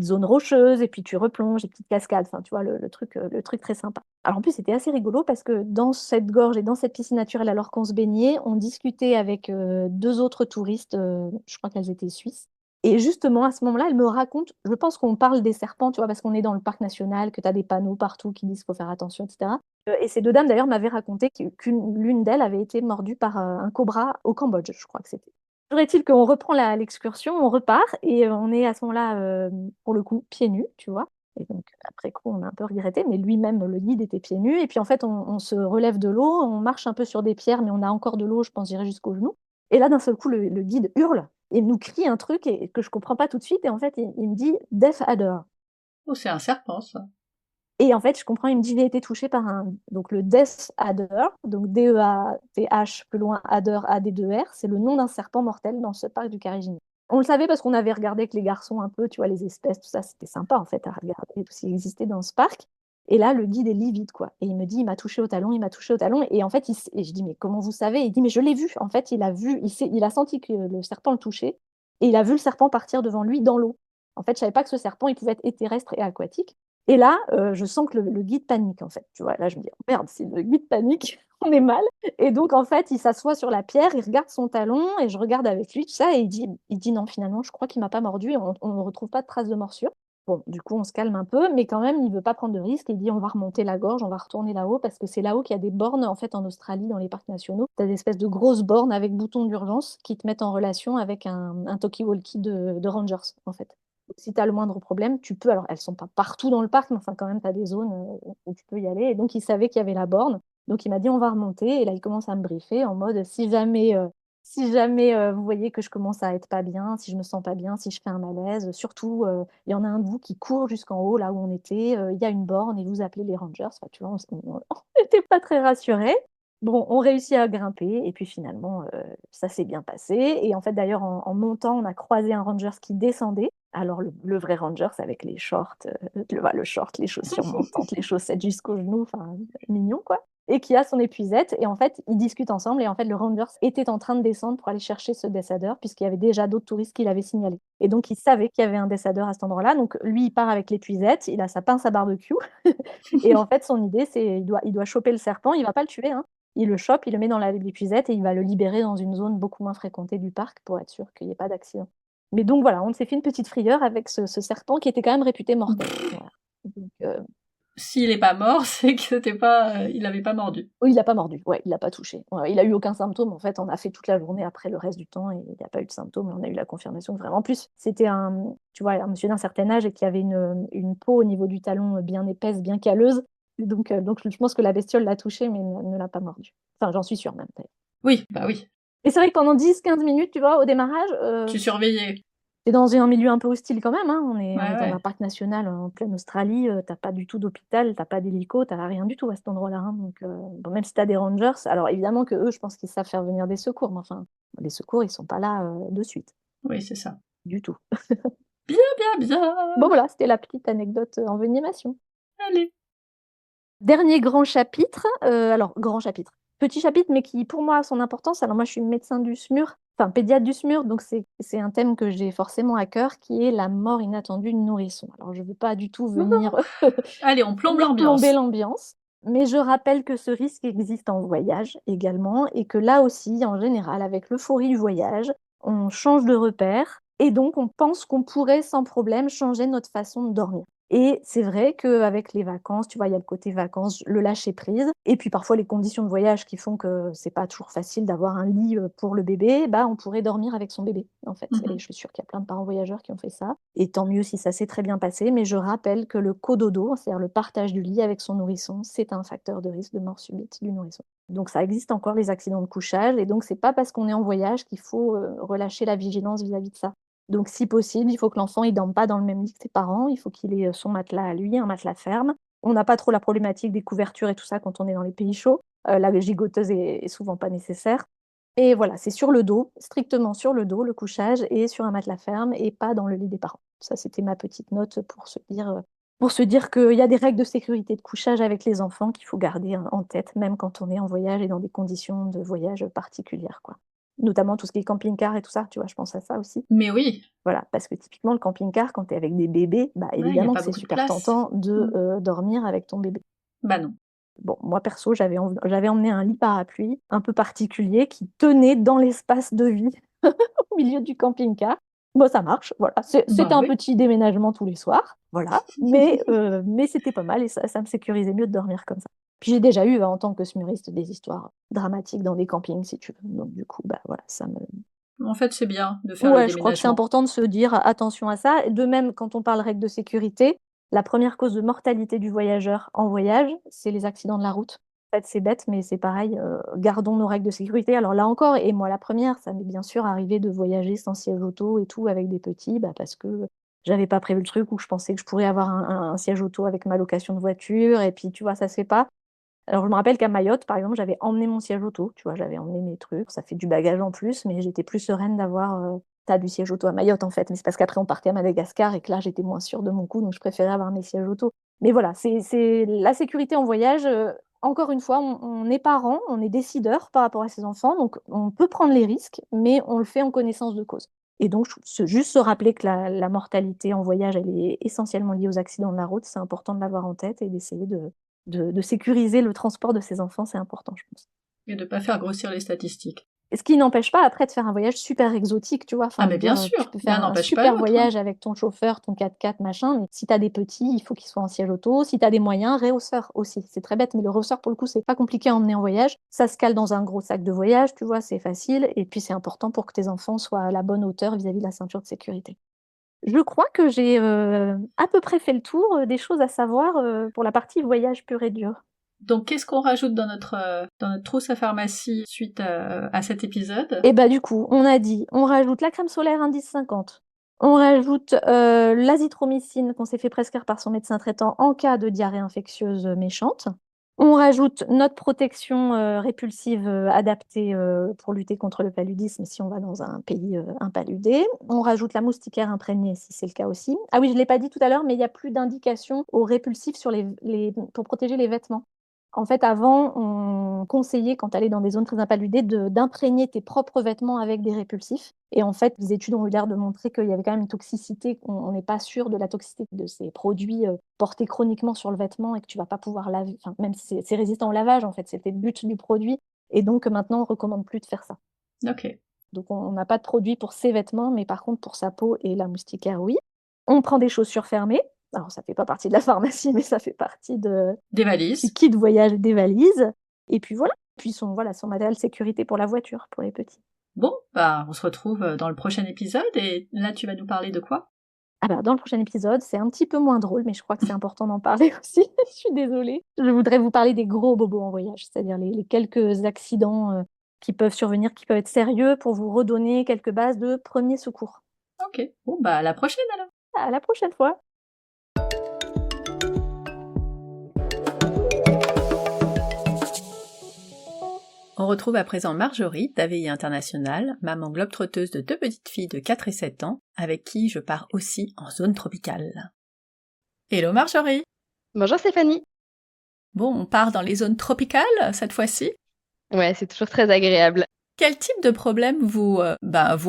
zones rocheuses et puis tu replonges, des petites cascades. Enfin, tu vois, le truc très sympa. Alors, en plus, c'était assez rigolo parce que dans cette gorge et dans cette piscine naturelle, alors qu'on se baignait, on discutait avec deux autres touristes, je crois qu'elles étaient suisses. Et justement, à ce moment-là, elle me raconte, je pense qu'on parle des serpents, tu vois, parce qu'on est dans le parc national, que tu as des panneaux partout qui disent qu'il faut faire attention, etc. Et ces deux dames, d'ailleurs, m'avaient raconté l'une d'elles avait été mordue par un cobra au Cambodge, je crois que c'était. Toujours est-il qu'on reprend l'excursion, on repart, et on est à ce moment-là, pour le coup, pieds nus, tu vois. Et donc, après coup, on a un peu regretté, mais lui-même, le guide, était pieds nus. Et puis, en fait, on se relève de l'eau, on marche un peu sur des pierres, mais on a encore de l'eau, je pense, j'irai jusqu'aux genoux. Et là, d'un seul coup, le guide hurle et nous crie un truc que je comprends pas tout de suite. Et en fait, il me dit Death Adder. Oh, c'est un serpent, ça. Et en fait, je comprends, il me dit, j'ai été touché par donc le Death Adder, donc D-E-A-T-H, plus loin, Adder, A-D-2-R, c'est le nom d'un serpent mortel dans ce parc du Carigini. On le savait parce qu'on avait regardé avec les garçons un peu, tu vois, les espèces, tout ça, c'était sympa en fait à regarder tout ce qui existait dans ce parc. Et là, le guide est livide, quoi. Et il me dit, il m'a touché au talon, il m'a touché au talon. Et en fait, et je dis, mais comment vous savez? Il dit, mais je l'ai vu. En fait, il a vu, il a senti que le serpent le touchait. Et il a vu le serpent partir devant lui dans l'eau. En fait, je savais pas que ce serpent, il pouvait être terrestre et aquatique. Et là, je sens que le guide panique, en fait. Tu vois, là, je me dis, oh, merde, si le guide panique, on est mal. Et donc, en fait, il s'assoit sur la pierre, il regarde son talon et je regarde avec lui, tout ça, et il dit: «Non, finalement, je crois qu'il m'a pas mordu et on ne retrouve pas de traces de morsure». Bon, du coup, on se calme un peu, mais quand même, il veut pas prendre de risque. Il dit: «On va remonter la gorge, on va retourner là-haut», parce que c'est là-haut qu'il y a des bornes, en fait, en Australie, dans les parcs nationaux. Tu as des espèces de grosses bornes avec boutons d'urgence qui te mettent en relation avec un talkie-walkie de rangers, en fait. Donc si tu as le moindre problème, tu peux, alors elles sont pas partout dans le parc, mais enfin, quand même, tu as des zones, où tu peux y aller, et donc il savait qu'il y avait la borne. Donc il m'a dit: «On va remonter», et là, il commence à me briefer en mode: si jamais, vous voyez que je commence à être pas bien, si je me sens pas bien, si je fais un malaise, surtout, il y en a un de vous qui court jusqu'en haut, là où on était, il y a une borne et vous appelez les rangers». Enfin, tu vois, on était pas très rassurés. Bon, on réussit à grimper et puis finalement, ça s'est bien passé, et en fait, d'ailleurs, en montant, on a croisé un ranger qui descendait. Alors le vrai ranger, c'est avec les shorts, le short, les chaussures montantes, les chaussettes jusqu'aux genoux, enfin, mignon, quoi, et qui a son épuisette, et en fait, ils discutent ensemble, et en fait, le ranger était en train de descendre pour aller chercher ce descendeur puisqu'il y avait déjà d'autres touristes qui l'avaient signalé, et donc il savait qu'il y avait un descendeur à cet endroit-là, donc lui, il part avec l'épuisette, il a sa pince à barbecue et en fait, son idée, c'est il doit choper le serpent, il va pas le tuer, hein. Il le chope, il le met dans l'épuisette et il va le libérer dans une zone beaucoup moins fréquentée du parc pour être sûr qu'il y ait pas d'accident. Mais donc voilà, on s'est fait une petite frayeur avec ce serpent qui était quand même réputé mortel. Voilà. Donc, S'il est pas mort, c'est que c'était pas, il avait pas mordu. oui, il l'a pas mordu, ouais, il l'a pas touché. Ouais, il a eu aucun symptôme, en fait, on a fait toute la journée après le reste du temps et il y a pas eu de symptômes, et on a eu la confirmation que vraiment, en plus, c'était tu vois, un monsieur d'un certain âge et qui avait une peau au niveau du talon, bien épaisse, bien calleuse. Donc je pense que la bestiole l'a touché mais ne l'a pas mordu. Enfin, j'en suis sûre même, d'ailleurs. Oui, bah oui. Et c'est vrai que pendant 10-15 minutes, tu vois, au démarrage, Tu surveillais. tu dans un milieu un peu hostile quand même, hein. On est Ouais, on est dans un ouais. parc national en pleine Australie, tu pas du tout d'hôpital, tu pas d'hélico, tu rien du tout à cet endroit-là, hein, donc bon, même si tu as des rangers, alors évidemment qu'eux, je pense qu'ils savent faire venir des secours, mais enfin, les secours, ils sont pas là, de suite, Oui, c'est ça. du tout. Bien, bien, Bon bien! voilà, c'était la petite anecdote, envenimation. Allez. Dernier grand chapitre, alors grand chapitre, petit chapitre, mais qui pour moi a son importance. Alors moi, je suis médecin du SMUR, enfin pédiatre du SMUR, donc c'est un thème que j'ai forcément à cœur, qui est la mort inattendue de nourrissons. Alors je ne veux pas du tout venir Allez, on plombe venir plomber l'ambiance. l'ambiance, mais je rappelle que ce risque existe en voyage également, et que là aussi, en général, avec l'euphorie du voyage, on change de repère et donc on pense qu'on pourrait sans problème changer notre façon de dormir. Et c'est vrai qu'avec les vacances, tu vois, il y a le côté vacances, le lâcher prise, et puis parfois les conditions de voyage qui font que c'est pas toujours facile d'avoir un lit pour le bébé, bah on pourrait dormir avec son bébé, en fait. Et Mmh. je suis sûre qu'il y a plein de parents voyageurs qui ont fait ça. Et tant mieux si ça s'est très bien passé, mais je rappelle que le cododo, c'est-à-dire le partage du lit avec son nourrisson, c'est un facteur de risque de mort subite du nourrisson. Donc ça existe encore, les accidents de couchage, et donc c'est pas parce qu'on est en voyage qu'il faut relâcher la vigilance vis-à-vis de ça. Donc si possible, il faut que l'enfant il dorme pas dans le même lit que ses parents, il faut qu'il ait son matelas à lui, un matelas ferme. On n'a pas trop la problématique des couvertures et tout ça quand on est dans les pays chauds. La gigoteuse est souvent pas nécessaire. Et voilà, c'est sur le dos, strictement sur le dos, le couchage, et sur un matelas ferme et pas dans le lit des parents. Ça, c'était ma petite note pour se dire qu'il y a des règles de sécurité de couchage avec les enfants qu'il faut garder en tête, même quand on est en voyage et dans des conditions de voyage particulières, quoi. Notamment tout ce qui est camping-car et tout ça, tu vois, je pense à ça aussi. Mais oui, Voilà, parce que typiquement, le camping-car, quand tu es avec des bébés, bah, ouais, il y a évidemment pas que c'est beaucoup de super place. tentant de Mmh. dormir avec ton bébé. Bah non. Bon, moi perso, j'avais emmené un lit parapluie un peu particulier qui tenait dans l'espace de vie au milieu du camping-car. Bon, ça marche, voilà. C'était Bah un oui. petit déménagement tous les soirs, voilà, mais c'était pas mal, et ça me sécurisait mieux de dormir comme ça. Puis j'ai déjà eu, en tant que smuriste, des histoires dramatiques dans des campings, si tu veux. Donc du coup, bah voilà, ça me En fait, c'est bien de faire le ouais, je crois que c'est déménagement. important de se dire attention à ça. Et de même, quand on parle règles de sécurité, la première cause de mortalité du voyageur en voyage, c'est les accidents de la route. En fait, c'est bête, mais c'est pareil, gardons nos règles de sécurité. Alors là encore, et moi la première, ça m'est bien sûr arrivé de voyager sans siège auto et tout avec des petits, bah, parce que j'avais pas prévu le truc, ou que je pensais que je pourrais avoir un siège auto avec ma location de voiture, et puis tu vois, ça se fait pas. Alors, je me rappelle qu'à Mayotte, par exemple, j'avais emmené mon siège auto, tu vois, j'avais emmené mes trucs, ça fait du bagage en plus, mais j'étais plus sereine d'avoir du siège auto à Mayotte, en fait. Mais c'est parce qu'après, on partait à Madagascar et que là, j'étais moins sûre de mon coup, donc je préférais avoir mes sièges auto. Mais voilà, c'est la sécurité en voyage. Encore une fois, on est parents, on est décideurs par rapport à ses enfants, donc on peut prendre les risques, mais on le fait en connaissance de cause. Et donc, juste se rappeler que la mortalité en voyage, elle est essentiellement liée aux accidents de la route, c'est important de l'avoir en tête et d'essayer de sécuriser le transport de ses enfants, c'est important, je pense. Et de ne pas faire grossir les statistiques. Et ce qui n'empêche pas après de faire un voyage super exotique, tu vois? Ah Enfin, je mais veux bien dire, tu sûr, peux faire l'un un n'empêche pas super l'autre, hein. voyage avec ton chauffeur, ton 4x4, machin, mais si tu as des petits, il faut qu'ils soient en siège auto. Si tu as des moyens, rehausseur aussi. C'est très bête, mais le rehausseur, pour le coup, c'est pas compliqué à emmener en voyage. Ça se cale dans un gros sac de voyage, tu vois? C'est facile et puis c'est important pour que tes enfants soient à la bonne hauteur vis-à-vis de la ceinture de sécurité. Je crois que j'ai, à peu près fait le tour, des choses à savoir, pour la partie voyage pur et dur. Donc qu'est-ce qu'on rajoute dans notre trousse à pharmacie suite à cet épisode? Et bah, du coup, on a dit, on rajoute la crème solaire indice 50. On rajoute, l'azithromycine qu'on s'est fait prescrire par son médecin traitant en cas de diarrhée infectieuse, méchante. On rajoute notre protection, répulsive, adaptée, pour lutter contre le paludisme si on va dans un pays, impaludé. On rajoute la moustiquaire imprégnée si c'est le cas aussi. Ah oui, je l'ai pas dit tout à l'heure, mais il y a plus d'indications au répulsif sur les pour protéger les vêtements. En fait, avant, on conseillait, quand tu allais dans des zones très impaludées, d'imprégner tes propres vêtements avec des répulsifs. Et en fait, les études ont eu l'air de montrer qu'il y avait quand même une toxicité, on n'est pas sûr de la toxicité de ces produits portés chroniquement sur le vêtement et que tu vas pas pouvoir laver, enfin, même si c'est résistant au lavage, en fait, c'était le but du produit. Et donc maintenant, on recommande plus de faire ça. Ok. Donc on n'a pas de produit pour ses vêtements, mais par contre pour sa peau et la moustiquaire, oui. On prend des chaussures fermées. Alors ça fait pas partie de la pharmacie, mais ça fait partie Des du valises. kit voyage, des valises. Et puis voilà. Puis son matériel sécurité pour la voiture, pour les petits. Bon, bah on se retrouve dans le prochain épisode et là tu vas nous parler de quoi? Ah bah, dans le prochain épisode, c'est un petit peu moins drôle, mais je crois que c'est important d'en parler aussi. Je suis désolée. Je voudrais vous parler des gros bobos en voyage, c'est-à-dire les quelques accidents qui peuvent survenir, qui peuvent être sérieux, pour vous redonner quelques bases de premiers secours. Ok, bon bah à la prochaine alors. À la prochaine fois. On retrouve à présent Marjorie, d'AVI International, maman globe-trotteuse de 2 petites filles de 4 et 7 ans, avec qui je pars aussi en zone tropicale. Hello Marjorie! Bonjour Stéphanie. Bon, on part dans les zones tropicales cette fois-ci. Ouais, c'est toujours très agréable. Quel type de problème vous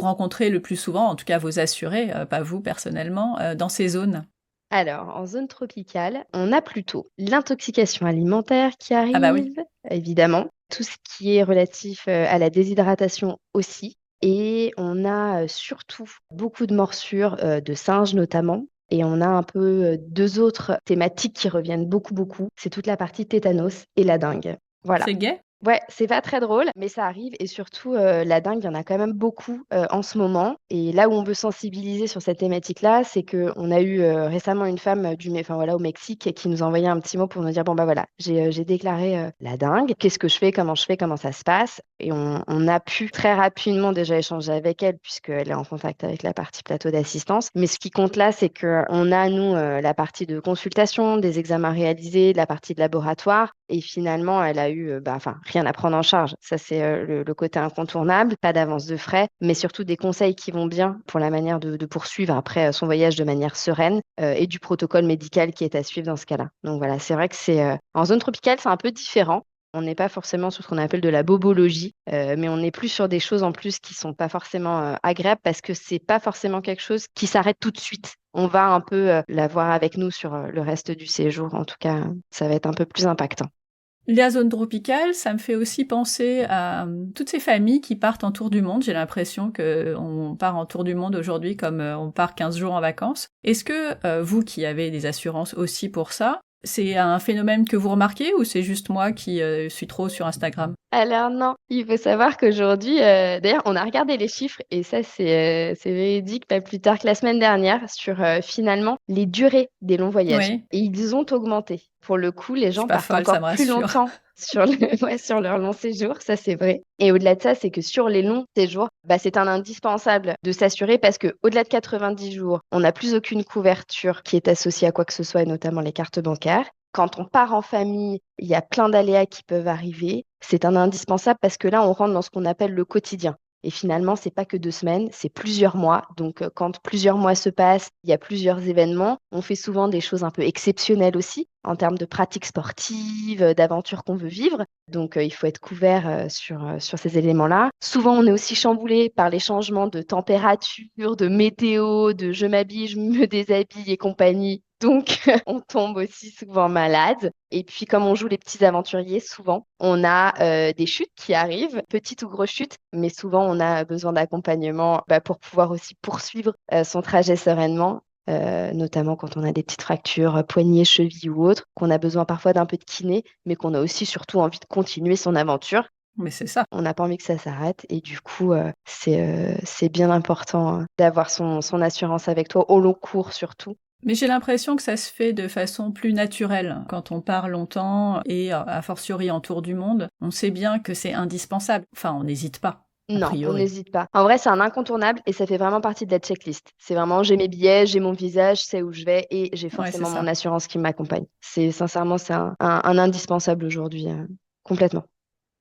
rencontrez le plus souvent, en tout cas vos assurés, pas vous personnellement, dans ces zones? Alors, en zone tropicale, on a plutôt l'intoxication alimentaire qui Ah bah oui, arrive, évidemment, tout ce qui est relatif à la déshydratation aussi. Et on a surtout beaucoup de morsures de singes notamment. Et on a un peu deux autres thématiques qui reviennent beaucoup, beaucoup. C'est toute la partie tétanos et la dengue. Voilà. c'est gai? Ouais, c'est pas très drôle, mais ça arrive et surtout, la dingue, il y en a quand même beaucoup, en ce moment et là où on veut sensibiliser sur cette thématique-là, c'est qu'on a eu, récemment une femme, enfin voilà, au Mexique qui nous a envoyé un petit mot pour nous dire: «Bon, bah, voilà, j'ai déclaré, la dingue. Qu'est-ce que je fais? Comment je fais? Comment ça se passe?» Et on a pu très rapidement déjà échanger avec elle puisqu'elle est en contact avec la partie plateau d'assistance. Mais ce qui compte là, c'est qu'on a nous, la partie de consultation, des examens réalisés, la partie de laboratoire et finalement elle a eu, enfin rien à prendre en charge. Ça, c'est le côté incontournable, pas d'avance de frais, mais surtout des conseils qui vont bien pour la manière de poursuivre après son voyage de manière sereine et du protocole médical qui est à suivre dans ce cas-là. Donc voilà, c'est vrai que c'est en zone tropicale, c'est un peu différent. On n'est pas forcément sur ce qu'on appelle de la bobologie, mais on est plus sur des choses en plus qui sont pas forcément agréables parce que c'est pas forcément quelque chose qui s'arrête tout de suite. On va un peu l'avoir avec nous sur le reste du séjour. En tout cas, ça va être un peu plus impactant. La zone tropicale, ça me fait aussi penser à toutes ces familles qui partent en tour du monde. J'ai l'impression qu'on part en tour du monde aujourd'hui comme on part 15 jours en vacances. Est-ce que vous qui avez des assurances aussi pour ça, c'est un phénomène que vous remarquez ou c'est juste moi qui suis trop sur Instagram? Alors non, il faut savoir qu'aujourd'hui, d'ailleurs, on a regardé les chiffres et ça, c'est véridique, pas plus tard que la semaine dernière, sur finalement les durées des longs voyages. Oui, Et ils ont augmenté. Pour le coup, les je suis gens pas partent folle, ça encore me plus rassure. longtemps sur, ouais, sur leur long séjour, ça c'est vrai. Et au-delà de ça, c'est que sur les longs séjours, c'est un indispensable de s'assurer parce que au-delà de 90 jours, on n'a plus aucune couverture qui est associée à quoi que ce soit, et notamment les cartes bancaires. Quand on part en famille, il y a plein d'aléas qui peuvent arriver. C'est un indispensable parce que là, on rentre dans ce qu'on appelle le quotidien. Et finalement, c'est pas que 2 semaines, c'est plusieurs mois. Donc, quand plusieurs mois se passent, il y a plusieurs événements. On fait souvent des choses un peu exceptionnelles aussi en termes de pratiques sportives, d'aventures qu'on veut vivre. Donc, il faut être couvert sur ces éléments-là. Souvent, on est aussi chamboulé par les changements de température, de météo, de je m'habille, je me déshabille et compagnie. Donc, on tombe aussi souvent malade. Et puis, comme on joue les petits aventuriers, souvent, on a des chutes qui arrivent, petites ou grosses chutes, mais souvent, on a besoin d'accompagnement pour pouvoir aussi poursuivre son trajet sereinement. Notamment quand on a des petites fractures, poignets, chevilles ou autres, qu'on a besoin parfois d'un peu de kiné, mais qu'on a aussi surtout envie de continuer son aventure. Mais c'est ça. On n'a pas envie que ça s'arrête et du coup, c'est bien important d'avoir son assurance avec toi au long cours surtout. Mais j'ai l'impression que ça se fait de façon plus naturelle quand on part longtemps et a fortiori en tour du monde. On sait bien que c'est indispensable. Enfin, on n'hésite pas, a Non, on priori. n'hésite pas. En vrai, c'est un incontournable et ça fait vraiment partie de la checklist. C'est vraiment j'ai mes billets, j'ai mon visage, je sais où je vais et j'ai Ouais, c'est forcément mon ça. assurance qui m'accompagne. Sincèrement, c'est un indispensable aujourd'hui, complètement.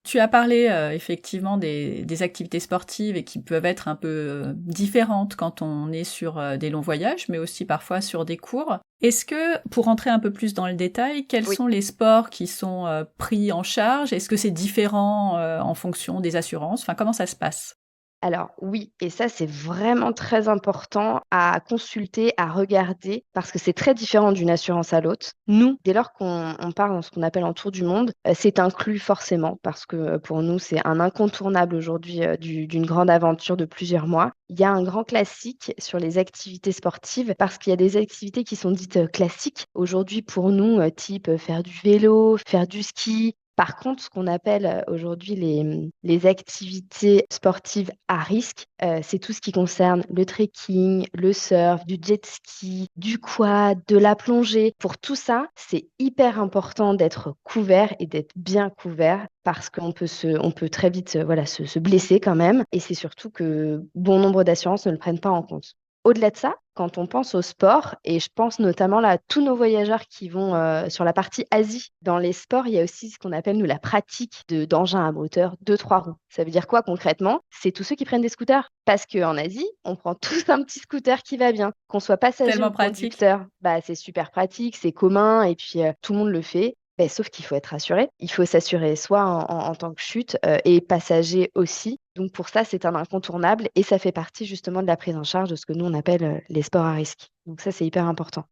Tu as parlé effectivement des activités sportives et qui peuvent être un peu différentes quand on est sur des longs voyages, mais aussi parfois sur des cours. Est-ce que, pour rentrer un peu plus dans le détail, quels Oui. sont les sports qui sont pris en charge? Est-ce que c'est différent en fonction des assurances? Enfin, comment ça se passe? Alors oui, et ça c'est vraiment très important à consulter, à regarder, parce que c'est très différent d'une assurance à l'autre. Nous, dès lors qu'on part dans ce qu'on appelle un tour du monde, c'est inclus forcément, parce que pour nous c'est un incontournable aujourd'hui d'une grande aventure de plusieurs mois. Il y a un grand classique sur les activités sportives, parce qu'il y a des activités qui sont dites classiques aujourd'hui pour nous, type faire du vélo, faire du ski. Par contre, ce qu'on appelle aujourd'hui les activités sportives à risque, c'est tout ce qui concerne le trekking, le surf, du jet ski, du quad, de la plongée. Pour tout ça, c'est hyper important d'être couvert et d'être bien couvert parce on peut très vite voilà, se blesser quand même. Et c'est surtout que bon nombre d'assurances ne le prennent pas en compte. Au-delà de ça, quand on pense au sport, et je pense notamment là à tous nos voyageurs qui vont sur la partie Asie, dans les sports, il y a aussi ce qu'on appelle, nous, la pratique d'engins à moteur 2-3 roues. Ça veut dire quoi concrètement? C'est tous ceux qui prennent des scooters. Parce qu'en Asie, on prend tous un petit scooter qui va bien. Qu'on soit passager Tellement ou pratique. conducteur, bah, c'est super pratique, c'est commun, et puis tout le monde le fait. Sauf qu'il faut être assuré. Il faut s'assurer soit en tant que chute et passager aussi. Donc pour ça, c'est un incontournable et ça fait partie justement de la prise en charge de ce que nous, on appelle les sports à risque. Donc ça, c'est hyper important.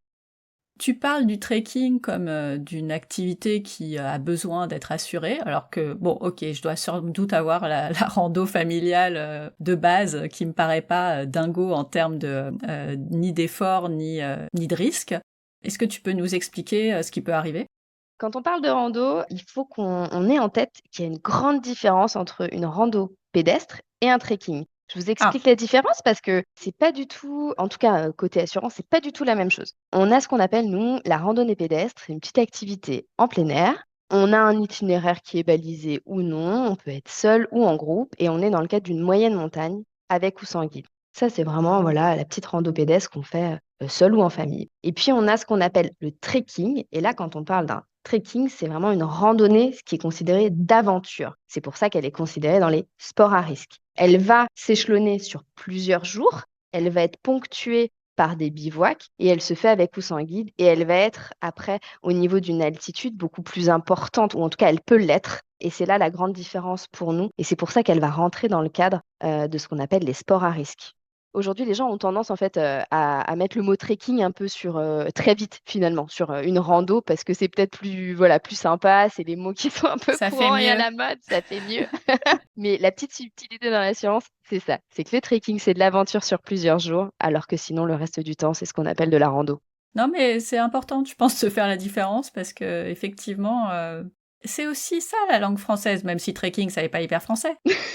Tu parles du trekking comme d'une activité qui a besoin d'être assurée, alors que, bon, ok, je dois sans doute avoir la rando familiale de base qui me paraît pas dingo en termes de ni d'effort ni de risque. Est-ce que tu peux nous expliquer ce qui peut arriver? Quand on parle de rando, il faut qu'on ait en tête qu'il y a une grande différence entre une rando pédestre et un trekking. Je vous Ah, explique la différence parce que c'est pas du tout, en tout cas côté assurance, c'est pas du tout la même chose. On a ce qu'on appelle, nous, la randonnée pédestre, c'est une petite activité en plein air. On a un itinéraire qui est balisé ou non, on peut être seul ou en groupe et on est dans le cadre d'une moyenne montagne avec ou sans guide. Ça, c'est vraiment voilà, la petite rando pédestre qu'on fait seul ou en famille. Et puis, on a ce qu'on appelle le trekking. Et là, quand on parle d'un trekking, c'est vraiment une randonnée, ce qui est considéré d'aventure. C'est pour ça qu'elle est considérée dans les sports à risque. Elle va s'échelonner sur plusieurs jours. Elle va être ponctuée par des bivouacs et elle se fait avec ou sans guide et elle va être après au niveau d'une altitude beaucoup plus importante ou en tout cas elle peut l'être et c'est là la grande différence pour nous et c'est pour ça qu'elle va rentrer dans le cadre de ce qu'on appelle les sports à risque. Aujourd'hui, les gens ont tendance en fait à mettre le mot trekking un peu sur très vite finalement sur une rando parce que c'est peut-être plus voilà plus sympa, c'est les mots qui sont un peu ça fait courants et à mieux. la mode, ça fait mieux. Mais la petite subtilité dans la science, c'est ça, c'est que le trekking c'est de l'aventure sur plusieurs jours, alors que sinon le reste du temps c'est ce qu'on appelle de la rando. Non, mais c'est important, je pense, de faire la différence parce que effectivement, c'est aussi ça la langue française, même si trekking, ça n'est pas hyper français.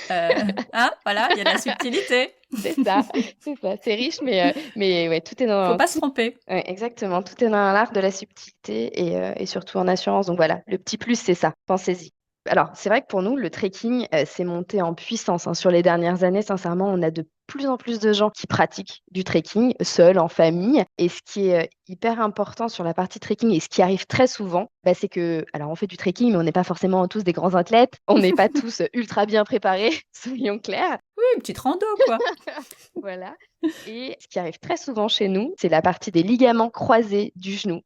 Hein, voilà, il y a de la subtilité. C'est ça, c'est ça, c'est riche, mais ouais, tout est Faut dans pas se tromper. ouais, exactement, tout est dans l'art de la subtilité et surtout en assurance. Donc voilà, le petit plus, c'est ça, pensez-y. Alors, c'est vrai que pour nous, le trekking, c'est monté en puissance, hein. Sur les dernières années, sincèrement, on a de plus en plus de gens qui pratiquent du trekking, seuls, en famille. Et ce qui est hyper important sur la partie trekking et ce qui arrive très souvent, bah, c'est que, alors on fait du trekking, mais on n'est pas forcément tous des grands athlètes, on n'est pas tous ultra bien préparés, soyons clairs. Oui, une petite rando, quoi. Voilà. Et ce qui arrive très souvent chez nous, c'est la partie des ligaments croisés du genou.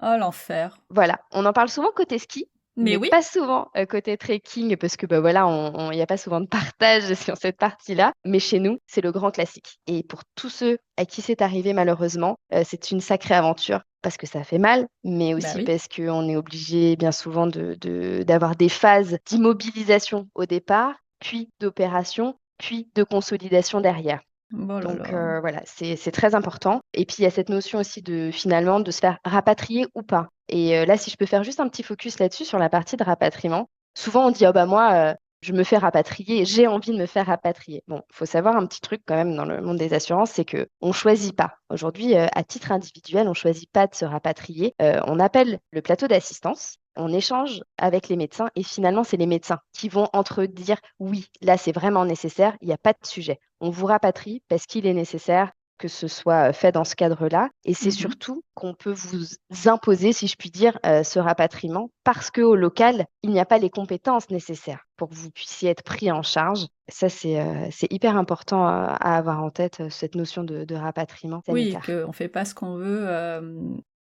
Oh, l'enfer. Voilà, on en parle souvent côté ski, Mais oui. pas souvent côté trekking parce que, bah, voilà, il y a pas souvent de partage sur cette partie-là. Mais chez nous, c'est le grand classique et pour tous ceux à qui c'est arrivé malheureusement, c'est une sacrée aventure parce que ça fait mal, mais Bah aussi oui. parce qu'on est obligé bien souvent d'avoir des phases d'immobilisation au départ, puis d'opération, puis de consolidation derrière. Oh là Donc là. voilà, c'est très important et puis il y a cette notion aussi de finalement de se faire rapatrier ou pas et là, si je peux faire juste un petit focus là-dessus sur la partie de rapatriement. Souvent on dit: «Oh bah moi, je me fais rapatrier, j'ai envie de me faire rapatrier». Bon, il faut savoir un petit truc quand même dans le monde des assurances, c'est qu'on choisit pas. Aujourd'hui, à titre individuel, on choisit pas de se rapatrier. On appelle le plateau d'assistance, on échange avec les médecins et finalement, c'est les médecins qui vont entre eux dire: «Oui, là, c'est vraiment nécessaire, il y a pas de sujet. On vous rapatrie parce qu'il est nécessaire que ce soit, fait dans ce cadre-là» et c'est Mmh. surtout qu'on peut vous imposer, si je puis dire, ce rapatriement parce qu'au local, il n'y a pas les compétences nécessaires pour que vous puissiez être pris en charge. Ça, c'est hyper important, à avoir en tête, cette notion de rapatriement Oui, sanitaire. qu'on fait pas ce qu'on veut,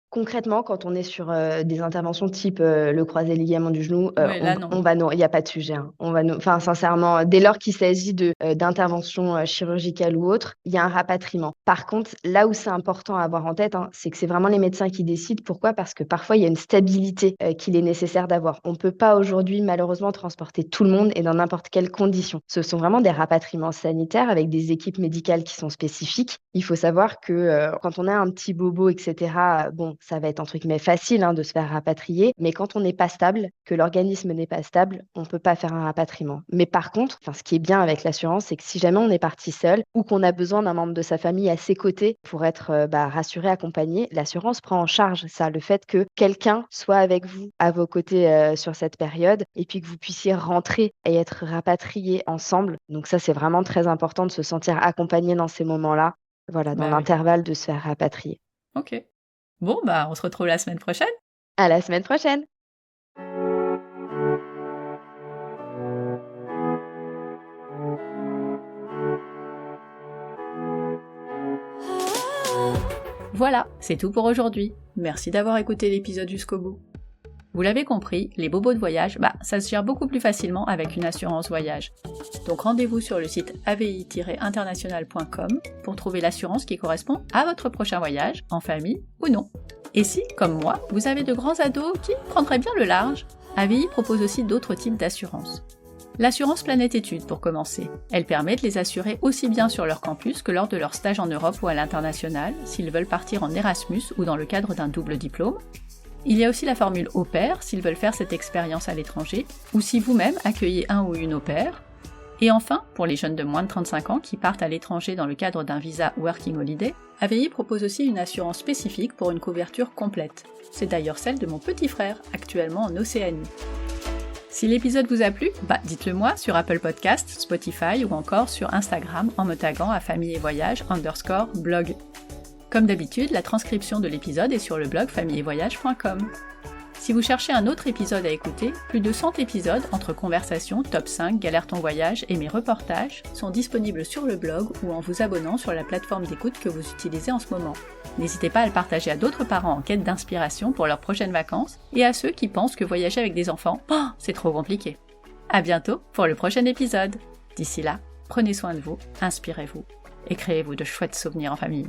Concrètement, quand on est sur, des interventions type, le croisé ligament du genou, ouais, là non. on va il y a pas de sujet, hein. On va enfin sincèrement, dès lors qu'il s'agit d'interventions, chirurgicales ou autres, il y a un rapatriement. Par contre, là où c'est important à avoir en tête, hein, c'est que c'est vraiment les médecins qui décident. Pourquoi? Parce que parfois il y a une stabilité, qu'il est nécessaire d'avoir. On peut pas aujourd'hui malheureusement transporter tout le monde et dans n'importe quelles conditions. Ce sont vraiment des rapatriements sanitaires avec des équipes médicales qui sont spécifiques. Il faut savoir que, quand on a un petit bobo et cetera, bon, ça va être entre guillemets «facile», hein, de se faire rapatrier. Mais quand on n'est pas stable, que l'organisme n'est pas stable, on ne peut pas faire un rapatriement. Mais par contre, enfin, ce qui est bien avec l'assurance, c'est que si jamais on est parti seul ou qu'on a besoin d'un membre de sa famille à ses côtés pour être, bah, rassuré, accompagné, l'assurance prend en charge ça, le fait que quelqu'un soit avec vous, à vos côtés, sur cette période et puis que vous puissiez rentrer et être rapatriés ensemble. Donc ça, c'est vraiment très important de se sentir accompagné dans ces moments-là. Voilà, dans Bah oui. l'intervalle de se faire rapatrier. OK. Bon, bah, on se retrouve la semaine prochaine. À la semaine prochaine! Voilà, c'est tout pour aujourd'hui. Merci d'avoir écouté l'épisode jusqu'au bout. Vous l'avez compris, les bobos de voyage, ça se gère beaucoup plus facilement avec une assurance voyage. Donc rendez-vous sur le site avi-international.com pour trouver l'assurance qui correspond à votre prochain voyage, en famille ou non. Et si, comme moi, vous avez de grands ados qui prendraient bien le large, AVI propose aussi d'autres types d'assurances. L'assurance Planète Études pour commencer. Elle permet de les assurer aussi bien sur leur campus que lors de leur stage en Europe ou à l'international, s'ils veulent partir en Erasmus ou dans le cadre d'un double diplôme. Il y a aussi la formule au pair, s'ils veulent faire cette expérience à l'étranger, ou si vous-même accueillez un ou une au pair. Et enfin, pour les jeunes de moins de 35 ans qui partent à l'étranger dans le cadre d'un visa Working Holiday, AVI propose aussi une assurance spécifique pour une couverture complète. C'est d'ailleurs celle de mon petit frère, actuellement en Océanie. Si l'épisode vous a plu, dites-le moi sur Apple Podcasts, Spotify ou encore sur Instagram en me taguant à familleetvoyage_blog. Comme d'habitude, la transcription de l'épisode est sur le blog familleetvoyage.com. Si vous cherchez un autre épisode à écouter, plus de 100 épisodes entre conversations, top 5, galère ton voyage et mes reportages sont disponibles sur le blog ou en vous abonnant sur la plateforme d'écoute que vous utilisez en ce moment. N'hésitez pas à le partager à d'autres parents en quête d'inspiration pour leurs prochaines vacances et à ceux qui pensent que voyager avec des enfants, c'est trop compliqué. À bientôt pour le prochain épisode. D'ici là, prenez soin de vous, inspirez-vous et créez-vous de chouettes souvenirs en famille.